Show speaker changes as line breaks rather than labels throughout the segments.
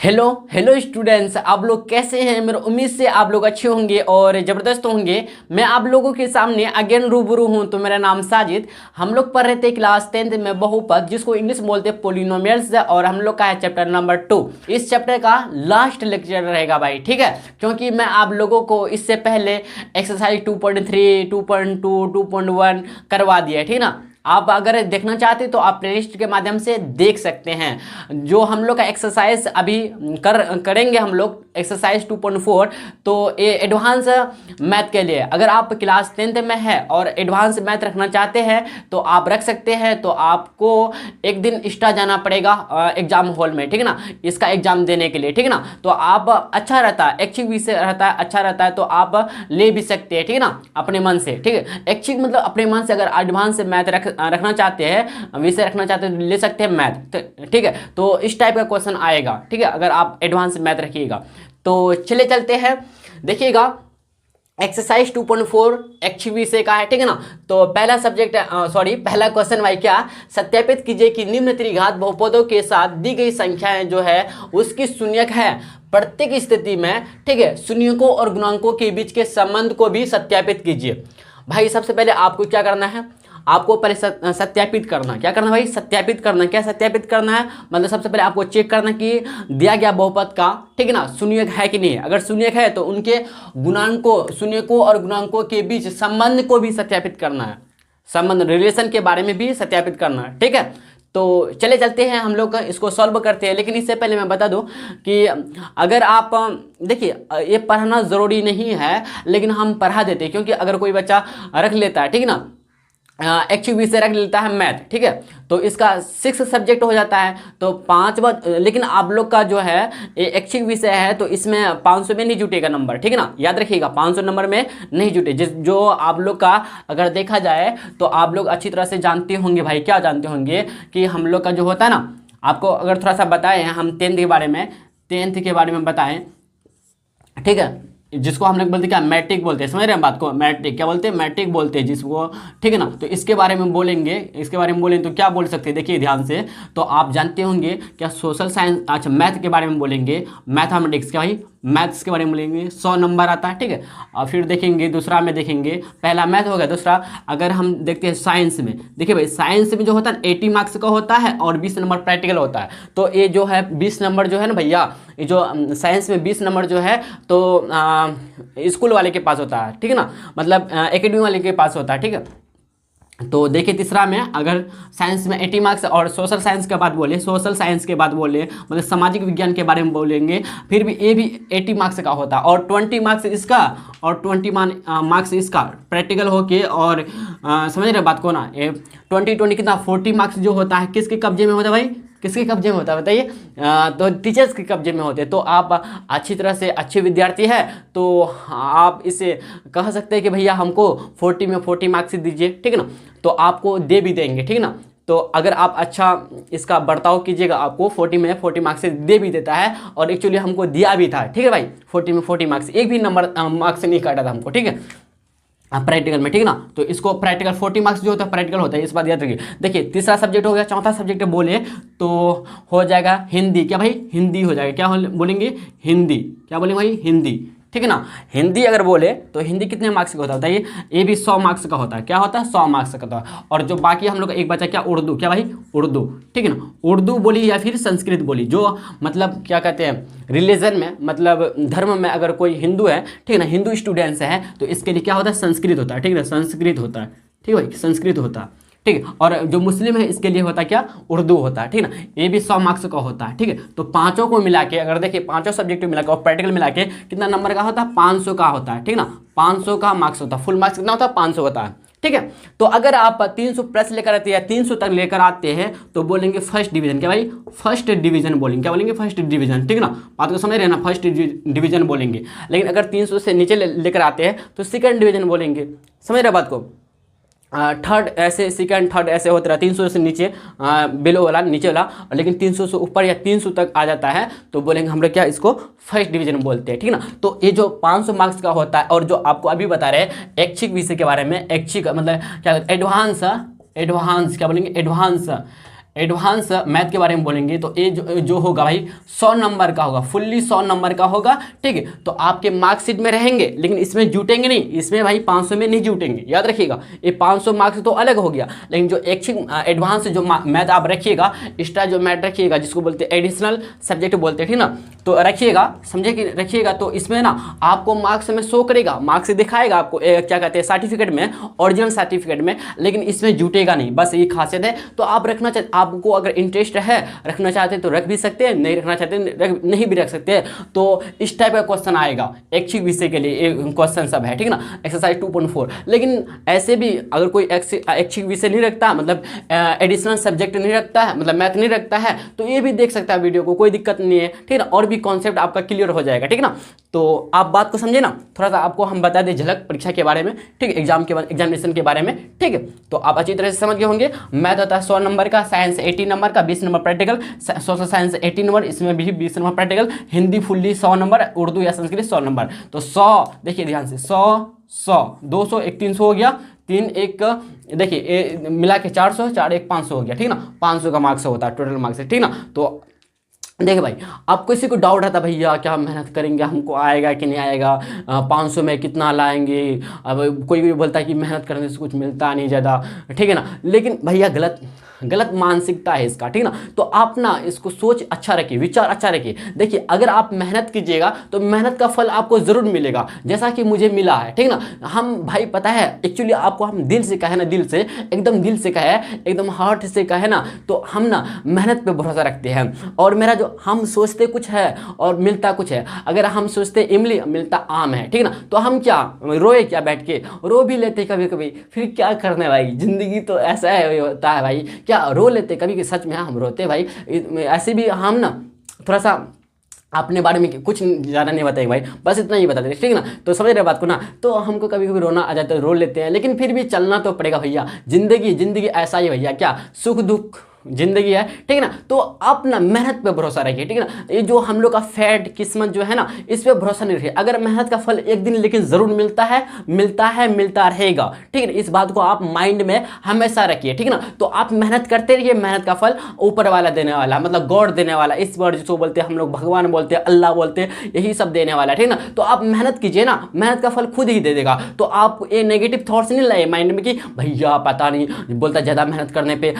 Hello hello students, आप लोग कैसे हैं। मेरी उम्मीद से आप लोग अच्छे होंगे और ज़बरदस्त होंगे। मैं आप लोगों के सामने अगेन रूबरू हूं। तो मेरा नाम साजिद। हम लोग पढ़ रहे थे क्लास 10th में बहुपद, जिसको इंग्लिश बोलते हैं पोलिनोमियल्स, और हम लोग का है चैप्टर नंबर 2। इस चैप्टर का लास्ट लेक्चर रहेगा भाई, ठीक है। क्योंकि मैं आप लोगों को इससे पहले एक्सरसाइज 2.3, 2.2, 2.1 करवा दिया है, ठीक ना। आप अगर देखना चाहते तो आप प्लेलिस्ट के माध्यम से देख सकते हैं। जो हम लोग का एक्सरसाइज अभी करेंगे हम लोग एक्सरसाइज 2.4, तो ये एडवांस मैथ के लिए, अगर आप क्लास 10th में है और एडवांस मैथ रखना चाहते हैं तो आप रख सकते हैं। तो आपको एक दिन एक्स्ट्रा जाना पड़ेगा एग्जाम हॉल में, ठीक है ना, इसका एग्जाम देने के लिए, ठीक है ना। तो आप अच्छा रहता है, ऐच्छिक विषय रहता है, अच्छा रहता है, तो आप ले भी सकते हैं, ठीक है ना, अपने मन से, ठीक है। ऐच्छिक मतलब अपने मन से, अगर एडवांस मैथ रखना चाहते हैं, विषय रखना चाहते हैं, तो ले सकते हैं मैथ, ठीक है। तो इस टाइप का क्वेश्चन आएगा, ठीक है, अगर आप एडवांस मैथ रखिएगा। तो चले चलते हैं, देखिएगा एक्सरसाइज 2.4 ऐच्छिक विषय का है, ठीक है ना। तो पहला सब्जेक्ट पहला क्वेश्चन भाई क्या, सत्यापित कीजिए कि निम्न त्रिघात बहुपदों के साथ दी गई संख्याएं जो है उसकी शून्यक है प्रत्येक स्थिति में, ठीक है। शून्यकों और गुणांकों के बीच के संबंध को भी सत्यापित कीजिए। भाई सबसे पहले आपको क्या करना है, आपको पहले सत्यापित करना। क्या करना भाई, सत्यापित करना। क्या सत्यापित करना है, मतलब सबसे पहले आपको चेक करना कि दिया गया बहुपद का, ठीक है ना, शून्यक है कि नहीं है। अगर शून्यक है तो उनके गुणांकों, शून्यकों और गुणांकों के बीच संबंध को भी सत्यापित करना है, संबंध रिलेशन के बारे में भी सत्यापित करना है, ठीक है। तो चले चलते हैं, हम लोग इसको सॉल्व करते हैं। लेकिन इससे पहले मैं बता दूं कि अगर आप देखिए, ये पढ़ना ज़रूरी नहीं है, लेकिन हम पढ़ा देते हैं, क्योंकि अगर कोई बच्चा रख लेता है, ठीक है ना, ऐच्छिक विषय रख लेता है मैथ, ठीक है, तो इसका 6 सब्जेक्ट हो जाता है। तो 5 लेकिन आप लोग का जो है ये ऐच्छिक विषय है, तो इसमें 500 में नहीं जुटेगा नंबर, ठीक है ना, याद रखिएगा 500 नंबर में नहीं जुटे। जो आप लोग का अगर देखा जाए तो आप लोग अच्छी तरह से जानते होंगे भाई, क्या जानते होंगे कि हम लोग का जो होता है ना, आपको अगर थोड़ा सा बताएं, हम 10th के बारे में बताएं, ठीक है, जिसको हम लोग बोलते हैं क्या, मैट्रिक बोलते हैं, समझ रहे हैं बात को, मैट्रिक क्या बोलते हैं, मैट्रिक बोलते हैं जिसको, ठीक है ना। तो इसके बारे में बोलेंगे, तो क्या बोल सकते हैं, देखिए ध्यान से। तो आप जानते होंगे क्या, सोशल साइंस, अच्छा मैथ के बारे में बोलेंगे, मैथमेटिक्स क्या भाई, मैथ्स के बारे में बोलेंगे, 100 नंबर आता है, ठीक है। और फिर देखेंगे दूसरा में, देखेंगे पहला मैथ हो गया। दूसरा अगर हम देखते हैं साइंस में, देखिए भाई साइंस में जो होता है 80 मार्क्स का होता है और 20 नंबर प्रैक्टिकल होता है। तो ये जो है 20 नंबर जो है ना भैया, ये जो साइंस में 20 नंबर जो है तो स्कूल वाले के पास होता है, ठीक है ना, मतलब एकेडमी वाले के पास होता है, ठीक है। तो देखिए तीसरा में, अगर साइंस में 80 मार्क्स और सोशल साइंस के बाद बोले, मतलब सामाजिक विज्ञान के बारे में बोलेंगे, फिर भी ये भी 80 मार्क्स का होता है, और 20 मार्क्स इसका और 20 मार्क्स इसका प्रैक्टिकल होके, और समझ रहे बात को ना, ये 20 कितना 40 मार्क्स जो होता है किसके कब्जे में होता है भाई, किसके कब्जे में होता है बताइए, तो टीचर्स के कब्जे में होते हैं। तो आप अच्छी तरह से अच्छे विद्यार्थी है तो आप इसे कह सकते हैं कि भैया हमको 40 में 40 मार्क्स दीजिए, ठीक है ना, तो आपको दे भी देंगे, ठीक है ना। तो अगर आप अच्छा इसका बर्ताव कीजिएगा, आपको 40 में 40 मार्क्स दे भी देता है, और एक्चुअली हमको दिया भी था, ठीक है भाई, 40 में 40 मार्क्स, एक भी नंबर मार्क्स नहीं काटा था हमको, ठीक है, प्रैक्टिकल में, ठीक है ना। तो इसको प्रैक्टिकल 40 मार्क्स जो होता है प्रैक्टिकल होता है, इस बात याद रखिए। देखिए तीसरा सब्जेक्ट हो गया। चौथा सब्जेक्ट बोले तो हो जाएगा हिंदी। क्या भाई, हिंदी हो जाएगा। क्या बोलेंगे, हिंदी। क्या बोलेंगे भाई, हिंदी, ठीक है ना। हिंदी अगर बोले तो हिंदी कितने मार्क्स का होता है बताइए, ये भी 100 मार्क्स का होता है। क्या होता है, 100 मार्क्स का होता है। और जो बाकी हम लोग एक बचा क्या, उर्दू। क्या भाई, उर्दू, ठीक है ना। उर्दू बोली या फिर संस्कृत बोली, जो मतलब क्या कहते हैं रिलीजन में, मतलब धर्म में अगर कोई हिंदू है, ठीक है ना, हिंदू स्टूडेंट्स है, तो इसके लिए क्या होता है, संस्कृत होता है, ठीक है ना, संस्कृत होता है, ठीक है भाई, संस्कृत होता है, ठीक है। और जो मुस्लिम है इसके लिए होता है क्या, उर्दू होता है, ठीक है ना। ये भी 100 मार्क्स का होता है, ठीक है। तो पांचों को मिला के, अगर देखिए पांचों सब्जेक्ट मिला के और प्रैक्टिकल मिला के कितना नंबर का होता है, 500 का होता है, ठीक है ना, 500 का मार्क्स होता है। फुल मार्क्स कितना होता है, 500 होता है, ठीक है। तो अगर आप 300 प्लस लेकर आते हैं या 300 तक लेकर आते हैं तो बोलेंगे फर्स्ट डिवीजन। क्या भाई, फर्स्ट डिवीजन बोलेंगे। क्या बोलेंगे, फर्स्ट डिवीजन, ठीक है ना, बात को समझ रहे हैं ना, फर्स्ट डिवीजन बोलेंगे। लेकिन अगर 300 से नीचे लेकर आते हैं तो सेकंड डिवीजन बोलेंगे, समझ रहे बात को। थर्ड ऐसे, सेकंड थर्ड ऐसे होता रहा, 300 से नीचे बिलो वाला, नीचे वाला, लेकिन 300 से ऊपर या 300 तक आ जाता है तो बोलेंगे हम लोग क्या, इसको फर्स्ट डिवीजन बोलते हैं, ठीक है ना। तो ये जो 500 मार्क्स का होता है, और जो आपको अभी बता रहे हैं ऐच्छिक विषय के बारे में, ऐच्छिक मतलब क्या, एडवांस, क्या बोलेंगे, एडवांस मैथ के बारे में बोलेंगे तो ये जो होगा भाई 100 नंबर का होगा, फुल्ली 100 नंबर का होगा, ठीक है। तो आपके मार्कशीट में रहेंगे लेकिन इसमें जुटेंगे नहीं, इसमें भाई 500 में नहीं जुटेंगे, याद रखिएगा। ये 500 मार्क्स तो अलग हो गया, लेकिन जो एडवांस जो मैथ आप रखिएगा, एक्स्ट्रा जो मैथ रखिएगा जिसको बोलते हैं एडिशनल सब्जेक्ट बोलते हैं, ठीक ना, तो रखिएगा, समझे कि रखिएगा। तो इसमें ना आपको मार्क्स में शो करेगा, मार्क्स दिखाएगा आपको क्या कहते हैं सर्टिफिकेट में, ओरिजिनल सर्टिफिकेट में, लेकिन इसमें जुटेगा नहीं, बस ये खासियत है। तो आप रखना चाहते, आपको अगर इंटरेस्ट है रखना चाहते हैं तो रख भी सकते हैं, नहीं रखना चाहते नहीं भी रख सकते हैं। तो इस टाइप का क्वेश्चन आएगा ऐच्छिक विषय के लिए, क्वेश्चन सब है, ठीक ना, एक्सरसाइज 2.4। लेकिन ऐसे भी अगर कोई ऐच्छिक विषय नहीं रखता, मतलब एडिशनल सब्जेक्ट नहीं रखता है, मतलब मैथ नहीं रखता है, तो ये भी देख सकता है वीडियो को, कोई दिक्कत नहीं है, ठीक ना, और भी कॉन्सेप्ट आपका क्लियर हो जाएगा, ठीक ना। तो आप बात को समझे ना, थोड़ा सा आपको हम बता दें झलक परीक्षा के बारे में, ठीक, एग्जामिनेशन के बारे में, ठीक है। तो आप अच्छी तरह से समझ गए होंगे। मैथ होता है 100 नंबर का, साइंस 80 नंबर का, 20 number practical, social science 80 number, इसमें भी 20 number practical, Hindi fully 100 number, Urdu या संस्कृत 100 नंबर। तो 100 देखिए ध्यान से, 100 200 एक 300 हो गया, 3 एक देखिए मिला के 400, 4 एक 500 हो गया, ठीक ना, 500 का मार्क्स होता है टोटल मार्क्स, ठीक ना। तो देखिए भाई, आप किसी को डाउट रहता भैया क्या मेहनत करेंगे हमको आएगा कि नहीं आएगा, 500 में कितना लाएंगे, अब कोई भी बोलता है कि मेहनत करने से कुछ मिलता नहीं ज़्यादा, ठीक है ना। लेकिन भैया गलत मानसिकता है इसका, ठीक ना। तो आप ना इसको सोच अच्छा रखिए, विचार अच्छा रखिए। देखिए अगर आप मेहनत कीजिएगा तो मेहनत का फल आपको ज़रूर मिलेगा, जैसा कि मुझे मिला है, ठीक ना। हम भाई पता है एक्चुअली आपको हम दिल से कहे ना, दिल से एकदम दिल से कहे, एकदम हार्ट से कहे ना, तो हम ना मेहनत पे भरोसा रखते हैं। और मेरा जो हम सोचते कुछ है और मिलता कुछ है। अगर हम सोचते इमली मिलता आम है, ठीक ना, तो हम क्या रोए क्या, बैठ के रो भी लेते कभी कभी, फिर क्या करने भाई, जिंदगी तो ऐसा है होता है भाई, क्या रो लेते कभी कि सच में हम रोते भाई। ऐसे भी हम ना थोड़ा सा अपने बारे में कुछ ज़्यादा नहीं बताएंगे भाई, बस इतना ही बता देंगे, ठीक है ना। तो समझ रहे बात को ना। तो हमको कभी कभी रोना आ जाता है, रो लेते हैं, लेकिन फिर भी चलना तो पड़ेगा भैया। जिंदगी ऐसा ही भैया, क्या सुख दुख जिंदगी है, ठीक है ना। तो आप ना मेहनत पे भरोसा रखिए, ठीक है ना। ये जो हम लोग का फैट किस्मत जो है ना, इस पे भरोसा नहीं रखिए। अगर मेहनत का फल एक दिन लेकिन जरूर मिलता रहेगा, ठीक है। इस बात को आप माइंड में हमेशा रखिए, ठीक है ना। तो आप मेहनत करते रहिए, मेहनत का फल ऊपर वाला देने वाला, मतलब गॉड देने वाला, इस वर्ड जिसको बोलते हैं हम लोग भगवान बोलते हैं, अल्लाह बोलते हैं, यही सब देने वाला है, ठीक है ना। तो आप मेहनत कीजिए ना, मेहनत का फल खुद ही दे देगा। तो आप ये नेगेटिव थॉट्स नहीं लाए माइंड में कि भैया पता नहीं बोलता ज़्यादा मेहनत करने पे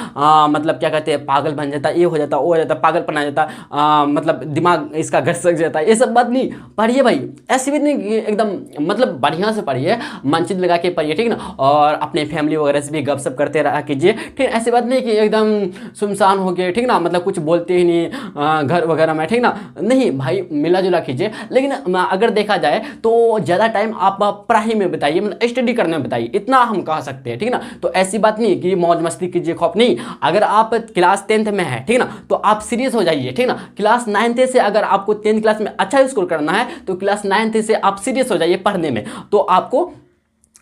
मतलब क्या कहते हैं पागल बन जाता, ये हो जाता, वो हो जाता, पागलपन आ जाता, मतलब दिमाग इसका घर सक जाता है, ये सब बात नहीं। पढ़िए भाई, ऐसे भी नहीं, एकदम मतलब बढ़िया से पढ़िए, मनचित लगा के पढ़िए, ठीक है ना। और अपने फैमिली वगैरह से भी गपशप करते रहा कीजिए, ठीक है। ऐसी बात नहीं कि एकदम सुनसान हो गए, ठीक ना, मतलब कुछ बोलते ही नहीं घर वगैरह में, ठीक ना, नहीं भाई, मिला जुला कीजिए। लेकिन अगर देखा जाए तो ज़्यादा टाइम आप पढ़ाई में बताइए, मतलब स्टडी करने में बताइए, इतना हम कह सकते हैं, ठीक ना। तो ऐसी बात नहीं कि मौज मस्ती कीजिए, खौफ नहीं। अगर आप क्लास 10th में है, ठीक ना, तो आप सीरियस हो जाइए, ठीक ना। क्लास 9th से अगर आपको 10th क्लास में अच्छा स्कोर करना है तो क्लास 9th से आप सीरियस हो जाइए पढ़ने में। तो आपको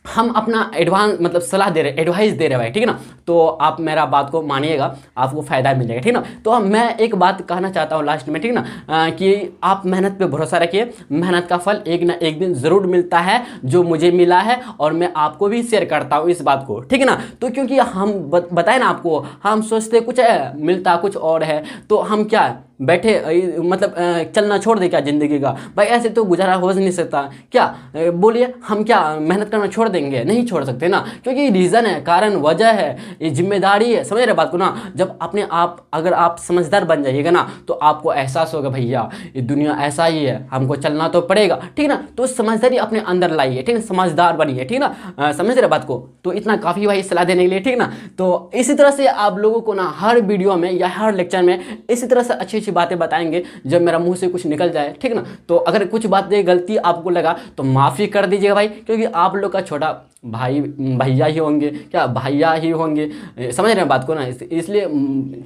हम अपना एडवांस मतलब सलाह दे रहे, एडवाइस दे रहे भाई, ठीक है ना। तो आप मेरा बात को मानिएगा, आपको फायदा मिलेगा, ठीक ना। तो मैं एक बात कहना चाहता हूँ लास्ट में, ठीक ना, कि आप मेहनत पे भरोसा रखिए, मेहनत का फल एक ना एक दिन जरूर मिलता है, जो मुझे मिला है और मैं आपको भी शेयर करता हूँ इस बात को, ठीक है ना। तो क्योंकि हम बताए ना आपको, हम सोचते कुछ है मिलता कुछ और है, तो हम क्या बैठे मतलब चलना छोड़ दे क्या जिंदगी का भाई, ऐसे तो गुजारा हो नहीं सकता क्या। बोलिए हम क्या मेहनत करना छोड़ देंगे, नहीं छोड़ सकते ना, क्योंकि रीज़न है, कारण वजह है, ये जिम्मेदारी है, समझ रहे बात को ना। जब अपने आप अगर आप समझदार बन जाइएगा ना, तो आपको एहसास होगा भैया ये दुनिया ऐसा ही है, हमको चलना तो पड़ेगा, ठीक ना। तो समझदारी अपने अंदर लाइए, ठीक है, समझदार बनिए, ठीक ना, समझ रहे बात को। तो इतना काफ़ी भाई सलाह देने के लिए, ठीक ना। तो इसी तरह से आप लोगों को ना हर वीडियो में या हर लेक्चर में इसी तरह से अच्छी बातें बताएंगे जब मेरा मुंह से कुछ निकल जाए, ठीक ना। तो अगर कुछ बातें गलती आपको लगा तो माफ़ी कर दीजिएगा भाई, क्योंकि आप लोग का छोटा भाई भैया ही होंगे, क्या भैया ही होंगे, समझ रहे हैं बात को ना। इसलिए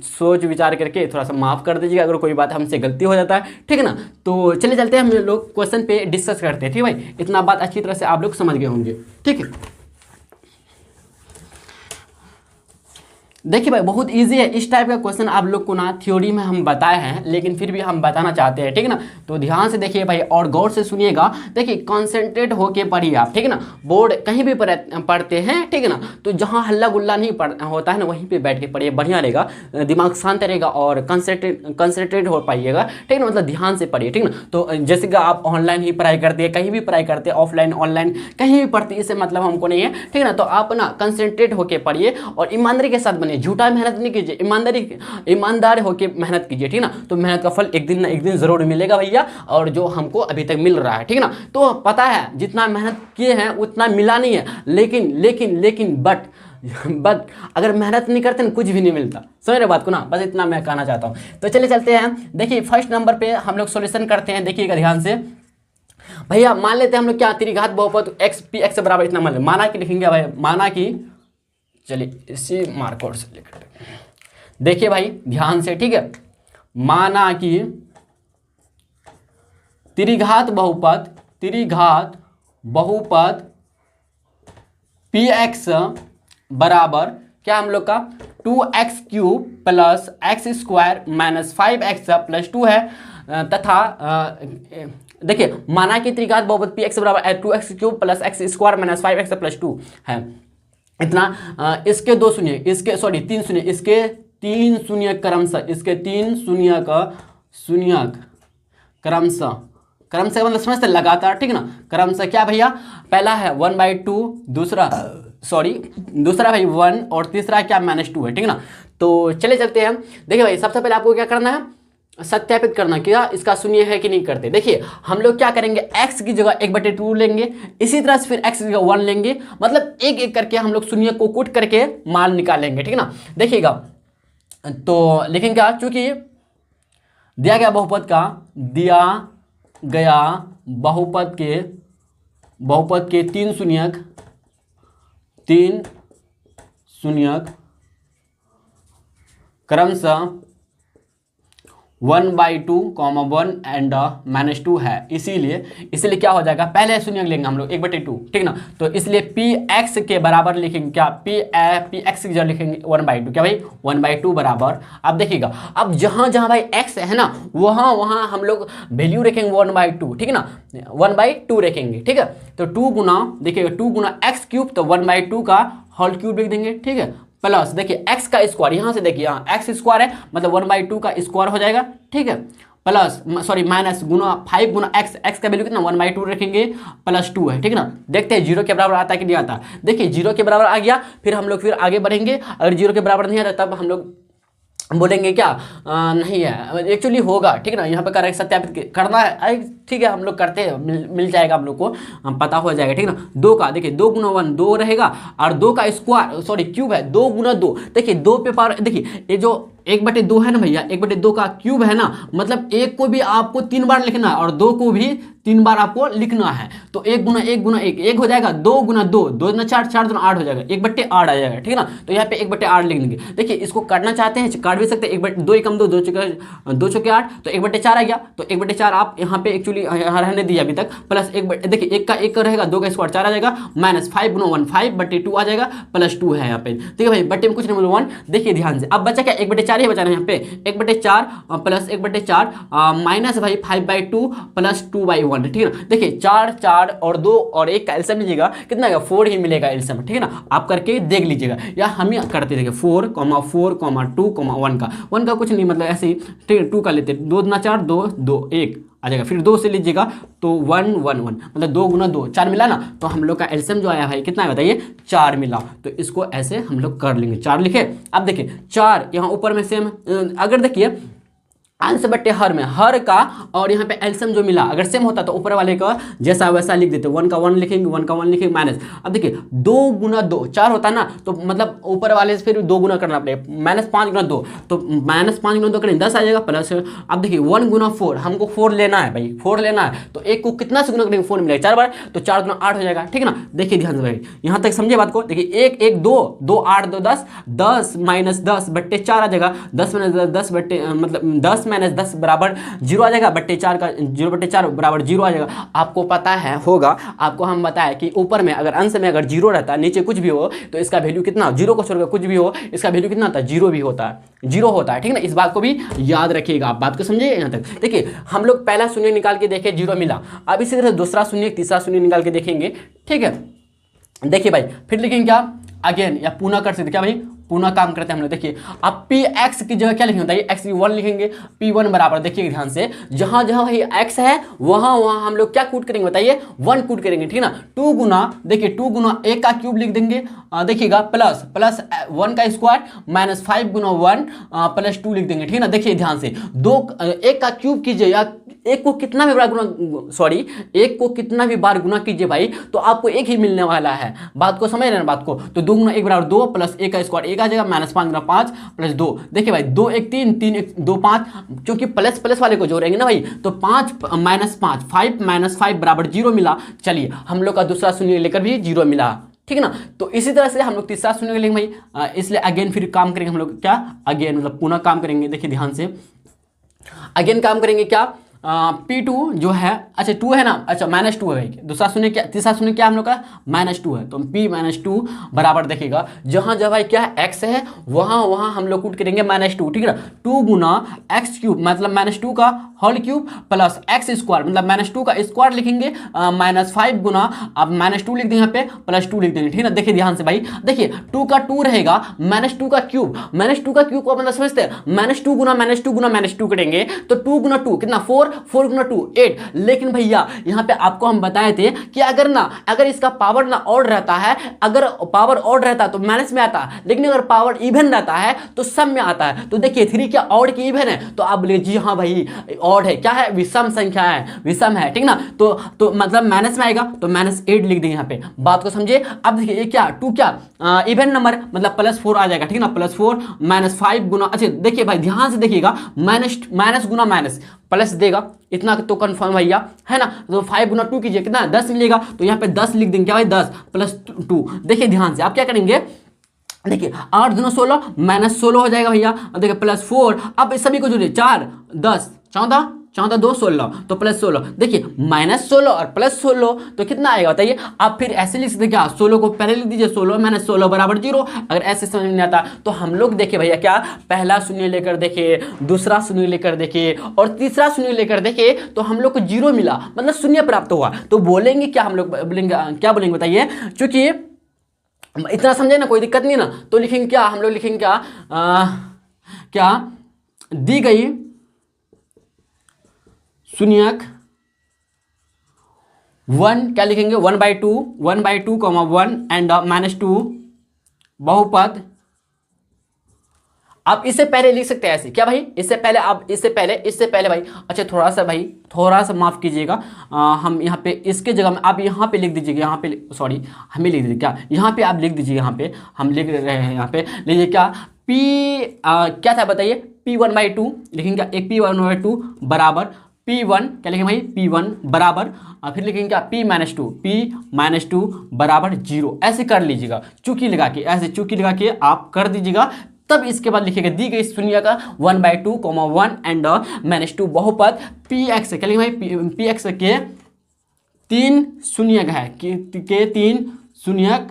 सोच विचार करके थोड़ा सा माफ़ कर दीजिएगा अगर कोई बात हमसे गलती हो जाता है, ठीक है ना। तो चलिए चलते हैं, हम लोग क्वेश्चन पे डिस्कस करते हैं, ठीक है भाई। इतना बात अच्छी तरह से आप लोग समझ गए होंगे, ठीक है। देखिए भाई बहुत इजी है, इस टाइप का क्वेश्चन आप लोग को ना थ्योरी में हम बताए हैं, लेकिन फिर भी हम बताना चाहते हैं, ठीक है ना। तो ध्यान से देखिए भाई और गौर से सुनिएगा। देखिए कॉन्सेंट्रेट होके पढ़िए आप, ठीक है ना। बोर्ड कहीं भी पढ़ते हैं, ठीक है ना, तो जहाँ हल्ला गुल्ला नहीं होता है ना, वहीं पर बैठ के पढ़िए, बढ़िया रहेगा, दिमाग शांत रहेगा और कंसंट्रेट हो पाइएगा, ठीक है ना, मतलब ध्यान से पढ़िए, ठीक है ना। तो जैसे कि आप ऑनलाइन ही पढ़ाई करते हैं, कहीं भी पढ़ाई करते हैं, ऑफलाइन ऑनलाइन कहीं भी पढ़ते हैं, इससे मतलब हमको नहीं है, ठीक है ना। तो आप ना कंसंट्रेट होके पढ़िए और ईमानदारी के साथ बनिए, झूठा मेहनत नहीं कीजिए, ईमानदार होकर मेहनत कीजिए, ठीक है ना। तो मेहनत का फल एक दिन ना एक दिन जरूर मिलेगा भैया, और जो हमको अभी तक मिल रहा है, ठीक है ना। तो पता है जितना मेहनत किए हैं उतना मिला नहीं है, लेकिन बट अगर मेहनत नहीं करते ना कुछ भी नहीं मिलता, समझ रहे बात को ना, बस इतना मैं कहना चाहता हूँ। तो चलिए चलते हैं, देखिए फर्स्ट नंबर पे हम लोग सॉल्यूशन करते हैं, देखिएगा ध्यान से भैया। मान लेते हैं हम लोग क्या, त्रिघात बहुपद एक्स पी एक्स से बराबर इतना मान लें, माना कि लिखेंगे भाई, माना कि, चलिए इसी मार्कर से लिख लेते हैं, देखिए भाई ध्यान से, ठीक है। माना कि त्रिघात बहुपद पी एक्स बराबर क्या हम लोग का 2x³ plus X square minus 5x plus 2 है, तथा देखिए माना कि त्रिघात बहुपद पी एक्स बराबर 2x³ plus X square minus 5x plus 2 है, इतना इसके दो शून्य, इसके सॉरी तीन शून्य, इसके तीन शून्य क्रमशः, इसके तीन शून्य का शून्यक क्रमशः मतलब समझते लगातार, ठीक है ना। क्रमशः क्या भैया, पहला है 1/2, दूसरा भाई 1 और तीसरा क्या -2 है, ठीक है ना। तो चले चलते हैं, देखिए भाई सबसे पहले आपको क्या करना है, सत्यापित करना क्या इसका शून्य है कि नहीं करते। देखिए हम लोग क्या करेंगे, x की जगह 1/2 लेंगे, इसी तरह से फिर x की जगह 1 लेंगे, मतलब एक एक करके हम लोग शून्य को कूट करके मान निकालेंगे, ठीक है ना। देखिएगा तो लेकिन क्या, चूंकि दिया गया बहुपद के तीन शून्यक क्रमशः 1/2, 1 एंड -2 है, इसीलिए क्या हो जाएगा, पहले शून्य लेंगे हम लोग 1/2, ठीक ना। तो इसलिए पी एक्स के बराबर लिखेंगे क्या, पी एक्स की जगह लिखेंगे 1/2, क्या भाई 1/2 बराबर। अब देखिएगा, अब जहां भाई एक्स है ना, वहां हम लोग वैल्यू रखेंगे 1/2, ठीक है ना, 1/2 रखेंगे, ठीक है। तो 2 गुना, देखिएगा 2 गुना x³ तो 1/2 का होल क्यूब लिख देंगे, ठीक है, प्लस देखिए x का स्क्वायर, यहां से देखिए यहाँ x स्क्वायर है मतलब 1/2 का स्क्वायर हो जाएगा, ठीक है, प्लस माइनस गुना 5 गुना x का वैल्यू कितना 1/2 रखेंगे, प्लस 2 है, ठीक है ना। देखते हैं 0 के बराबर आता है कि नहीं आता। देखिए 0 के बराबर आ गया, फिर हम लोग फिर आगे बढ़ेंगे, अगर 0 के बराबर नहीं आता तब हम लोग बोलेंगे क्या, नहीं है, एक्चुअली होगा, ठीक है ना। यहाँ पे करेक्ट सत्यापित करना है, ठीक है, हम लोग करते हैं, मिल जाएगा हम लोग को, पता हो जाएगा, ठीक है ना। 2 का देखिए 2 गुना 1 2 रहेगा, और 2 का स्क्वायर क्यूब है 2 गुना 2, देखिए 2 पे पावर, देखिए ये जो 1/2 है ना भैया, 1/2 का क्यूब है ना, मतलब 1 को भी आपको 3 बार लिखना है और 2 को भी 3 बार आपको लिखना है। तो 1 गुना 1 गुना 1 हो जाएगा, 2 गुना 2 2 गुना 4 4 गुना 8 हो जाएगा, 1/8 आ जाएगा, ठीक है ना। तो यहाँ पे 1/8 लिख देंगे। देखिए इसको काटना चाहते हैं काट भी सकते हैं, 2 एकम 2 2 चौके 8, तो 1/4 आ गया, तो 1/4 आप यहाँ पे एक्चुअली रहने दिया अभी तक, प्लस देखिए 1 का 1 रहेगा, 2 का स्क्वायर 4 आ जाएगा, माइनस 5 गुना 1 5/2 आ जाएगा, प्लस 2 है यहाँ पे, ठीक है भाई, बट्टे में कुछ नहीं बोलो 1। देखिए ध्यान से, अब बचा क्या, 1/4 ही बचा है यहाँ पे, 1/4 प्लस 1/4 माइनस भाई 5/2 प्लस 2/1, ठीक है ना। देखिए 4 और 2 और 1 का एलसीएम लीजिएगा, कितना आएगा 4 ही मिलेगा एलसीएम, ठीक है ना। आप करके देख लीजिएगा, या हम ही करते देखिए 4, 4, 2, 1 का कुछ नहीं, मतलब ऐसे ही, ठीक है, 2 का लेते 2 गुना 4 2 2 1 आ जाएगा, फिर 2 से लीजिएगा तो 1 1 1, मतलब 2 गुना 2 4 मिला ना, तो हम लोग का एलसीएम जो आया है कितना है बताइए, 4 मिला। तो इसको ऐसे हम लोग कर लेंगे, 4 लिखे। अब देखिए 4 यहाँ ऊपर में सेम, अगर देखिए अंश बट्टे हर में, हर का और यहाँ पे एलसीएम जो मिला अगर सेम होता तो ऊपर वाले का जैसा वैसा लिख देते, 1 का 1 लिखेंगे, 1 का 1 लिखेंगे माइनस। अब देखिए 2 गुना 2 4 होता है ना, तो मतलब ऊपर वाले से फिर 2 गुना करना पड़ेगा, -5 गुना 2, तो -5 गुना 2 करेंगे 10 आ जाएगा, प्लस अब देखिए 1 गुना 4, हमको 4 लेना है भाई, 4 लेना है, तो 1 को कितना से गुना करेंगे 4 मिलेगा 4 बार, तो 4 गुना 8 हो जाएगा, ठीक है ना। देखिए ध्यान से भाई, यहाँ तक समझे बात को। देखिए 1 1 2 2 8 2 10 10 -10/4 आ जाएगा, 10 -10 10 मतलब 10 माइनस 10 बराबर 0 आ जाएगा, बट्टे 4 का 0/4 बराबर 0 आ जाएगा। आपको पता है होगा, आपको हम बताया कि ऊपर में अगर अंश में अगर 0 रहता है, नीचे कुछ भी हो तो इसका वैल्यू कितना, 0 को छोड़कर कुछ भी हो इसका वैल्यू कितना होता है, 0 भी होता है, 0 होता है, ठीक ना। इस बात को भी याद रखिएगा, आप बात को समझिए यहाँ तक। देखिए हम लोग पहला शून्य निकाल के देखे 0 मिला, अब इसी तरह दूसरा शून्य तीसरा शून्य निकाल के देखेंगे, ठीक है। देखिए भाई फिर लिखेंगे क्या, अगेन या पुनः कर सकते, क्या भाई पुनः काम करते हैं हम लोग। देखिए अब पी एक्स की जगह क्या लिखेंगे बताइए, एक्स की 1 लिखेंगे, P1 बराबर, देखिए ध्यान से, जहां जहां भाई एक्स है वहां वहां हम लोग क्या कूट करेंगे बताइए, 1 कूट करेंगे, ठीक ना। 2 गुना, देखिए 2 गुना 1 का क्यूब लिख देंगे, देखिएगा प्लस 1 का स्क्वायर माइनस 5 गुना 1 प्लस 2 लिख देंगे, ठीक ना। देखिए ध्यान से, 1 का क्यूब कीजिए या 1 को कितना भी बार गुना, सॉरी 1 को कितना भी बार गुना कीजिए भाई तो आपको 1 ही मिलने वाला है, बात को समझ रहे हैं बात को। तो 2 गुना 1 बराबर 2 प्लस 1 का स्क्वायर 1 आ जाएगा, माइनस 5 गुना 5 प्लस 2, देखिए भाई 2 1 3 3 1 2 5, क्योंकि प्लस प्लस वाले को जोड़ेंगे ना भाई, तो 5 माइनस 5 5 माइनस 5 बराबर 0 मिला। चलिए हम लोग का दूसरा शून्य लेकर भी 0 मिला, ठीक है ना। तो इसी तरह से हम लोग तीसरा शून्य लेंगे भाई, इसलिए अगेन फिर काम करेंगे हम लोग, क्या अगेन मतलब पुनः काम करेंगे। देखिए ध्यान से, अगेन काम करेंगे क्या, P2 जो है, अच्छा 2 है ना, अच्छा -2 है भाई, दूसरा शून्य क्या, तीसरा शून्य क्या हम लोग का -2 है, तो P-2 बराबर देखिएगा, जहां जब भाई क्या है x है वहां वहां हम लोग कूट करेंगे -2, ठीक है ना। 2 गुना एक्स क्यूब मतलब -2 का whole cube plus X square मतलब -2 का स्क्वायर लिखेंगे, -5 गुना, अब -2 लिख देंगे यहाँ पे प्लस 2 लिख देंगे, ठीक है ना। देखिए ध्यान से भाई, देखिए 2 का 2 रहेगा, -2 का क्यूब, -2 का क्यूब को मतलब समझते हैं, -2 गुना -2 गुना -2 करेंगे तो 2 गुना 2 कितना 4 4 गुना 2 8। लेकिन भैया यहाँ पे आपको हम बताए थे कि अगर इसका पावर ना ऑड रहता है, अगर पावर ऑड रहता तो माइनस में आता, लेकिन अगर पावर इवन रहता है तो सम में आता है। तो देखिए 3 क्या ऑड की इवन है, तो आप बोलिए जी हाँ भाई ऑड है, क्या है विषम संख्या है, विषम है, ठीक ना। तो मतलब माइनस में आएगा तो -8 लिख देंगे यहाँ पे, बात को समझिए। अब देखिए ये क्या 2 क्या इवन नंबर मतलब +4 आ जाएगा, ठीक ना, +4 -5 गुना, अच्छा देखिए भाई ध्यान से देखिएगा, माइनस गुना माइनस प्लस देगा, इतना तो कंफर्म भैया है ना। तो 5 गुना 2 कीजिए कितना 10 मिलेगा, तो यहाँ पे 10 लिख देंगे, क्या भाई 10 प्लस 2। देखिए ध्यान से आप क्या करेंगे, देखिए 8 गुना 16 -16 हो जाएगा भैया, देखिए +4, अब इस सभी को जोड़िए 4 10 14 14 2 16 तो +16, देखिए -16 और +16 तो कितना आएगा बताइए। आप फिर ऐसे लिख सकते क्या, 16 को पहले लिख दीजिए, 16 - 16 बराबर 0। अगर ऐसे समझ में नहीं आता तो हम लोग देखिए भैया क्या, पहला शून्य लेकर देखे, दूसरा शून्य लेकर देखे और तीसरा शून्य लेकर देखे तो हम लोग को 0 मिला, मतलब शून्य प्राप्त हुआ। तो बोलेंगे क्या, हम लोग बोलेंगे क्या बोलेंगे बताइए, चूंकि इतना समझे ना, कोई दिक्कत नहीं ना, तो लिखेंगे क्या, हम लोग लिखेंगे क्या, क्या दी गई शून्यक 1 क्या लिखेंगे 1/2 1 एंड -2 बहुपद। आप इससे पहले लिख सकते हैं ऐसे, क्या भाई इससे पहले, आप इससे पहले भाई, अच्छा थोड़ा सा माफ कीजिएगा, हम यहाँ पे इसके जगह में आप यहाँ पे लिख दीजिएगा, यहाँ पे सॉरी हमें लिख दीजिए क्या, यहाँ पे आप लिख दीजिए, यहाँ पे हम लिख रहे हैं, यहाँ पे लीजिए क्या क्या था बताइए, P1/2 लिखेंगे क्या, एक P1/2 बराबर P1 क्या लिखेंगे भाई, P1 बराबर फिर लिखेंगे क्या P-2 बराबर 0, ऐसे कर लीजिएगा, चूकी लगा के, ऐसे चूकी लगा के आप कर दीजिएगा। तब इसके बाद लिखेगा दी गई शून्य का 1/2 1 एंड -2 बहुपद Px क्या लिखेंगे भाई, Px के 3 शून्यक है, के 3 शून्यक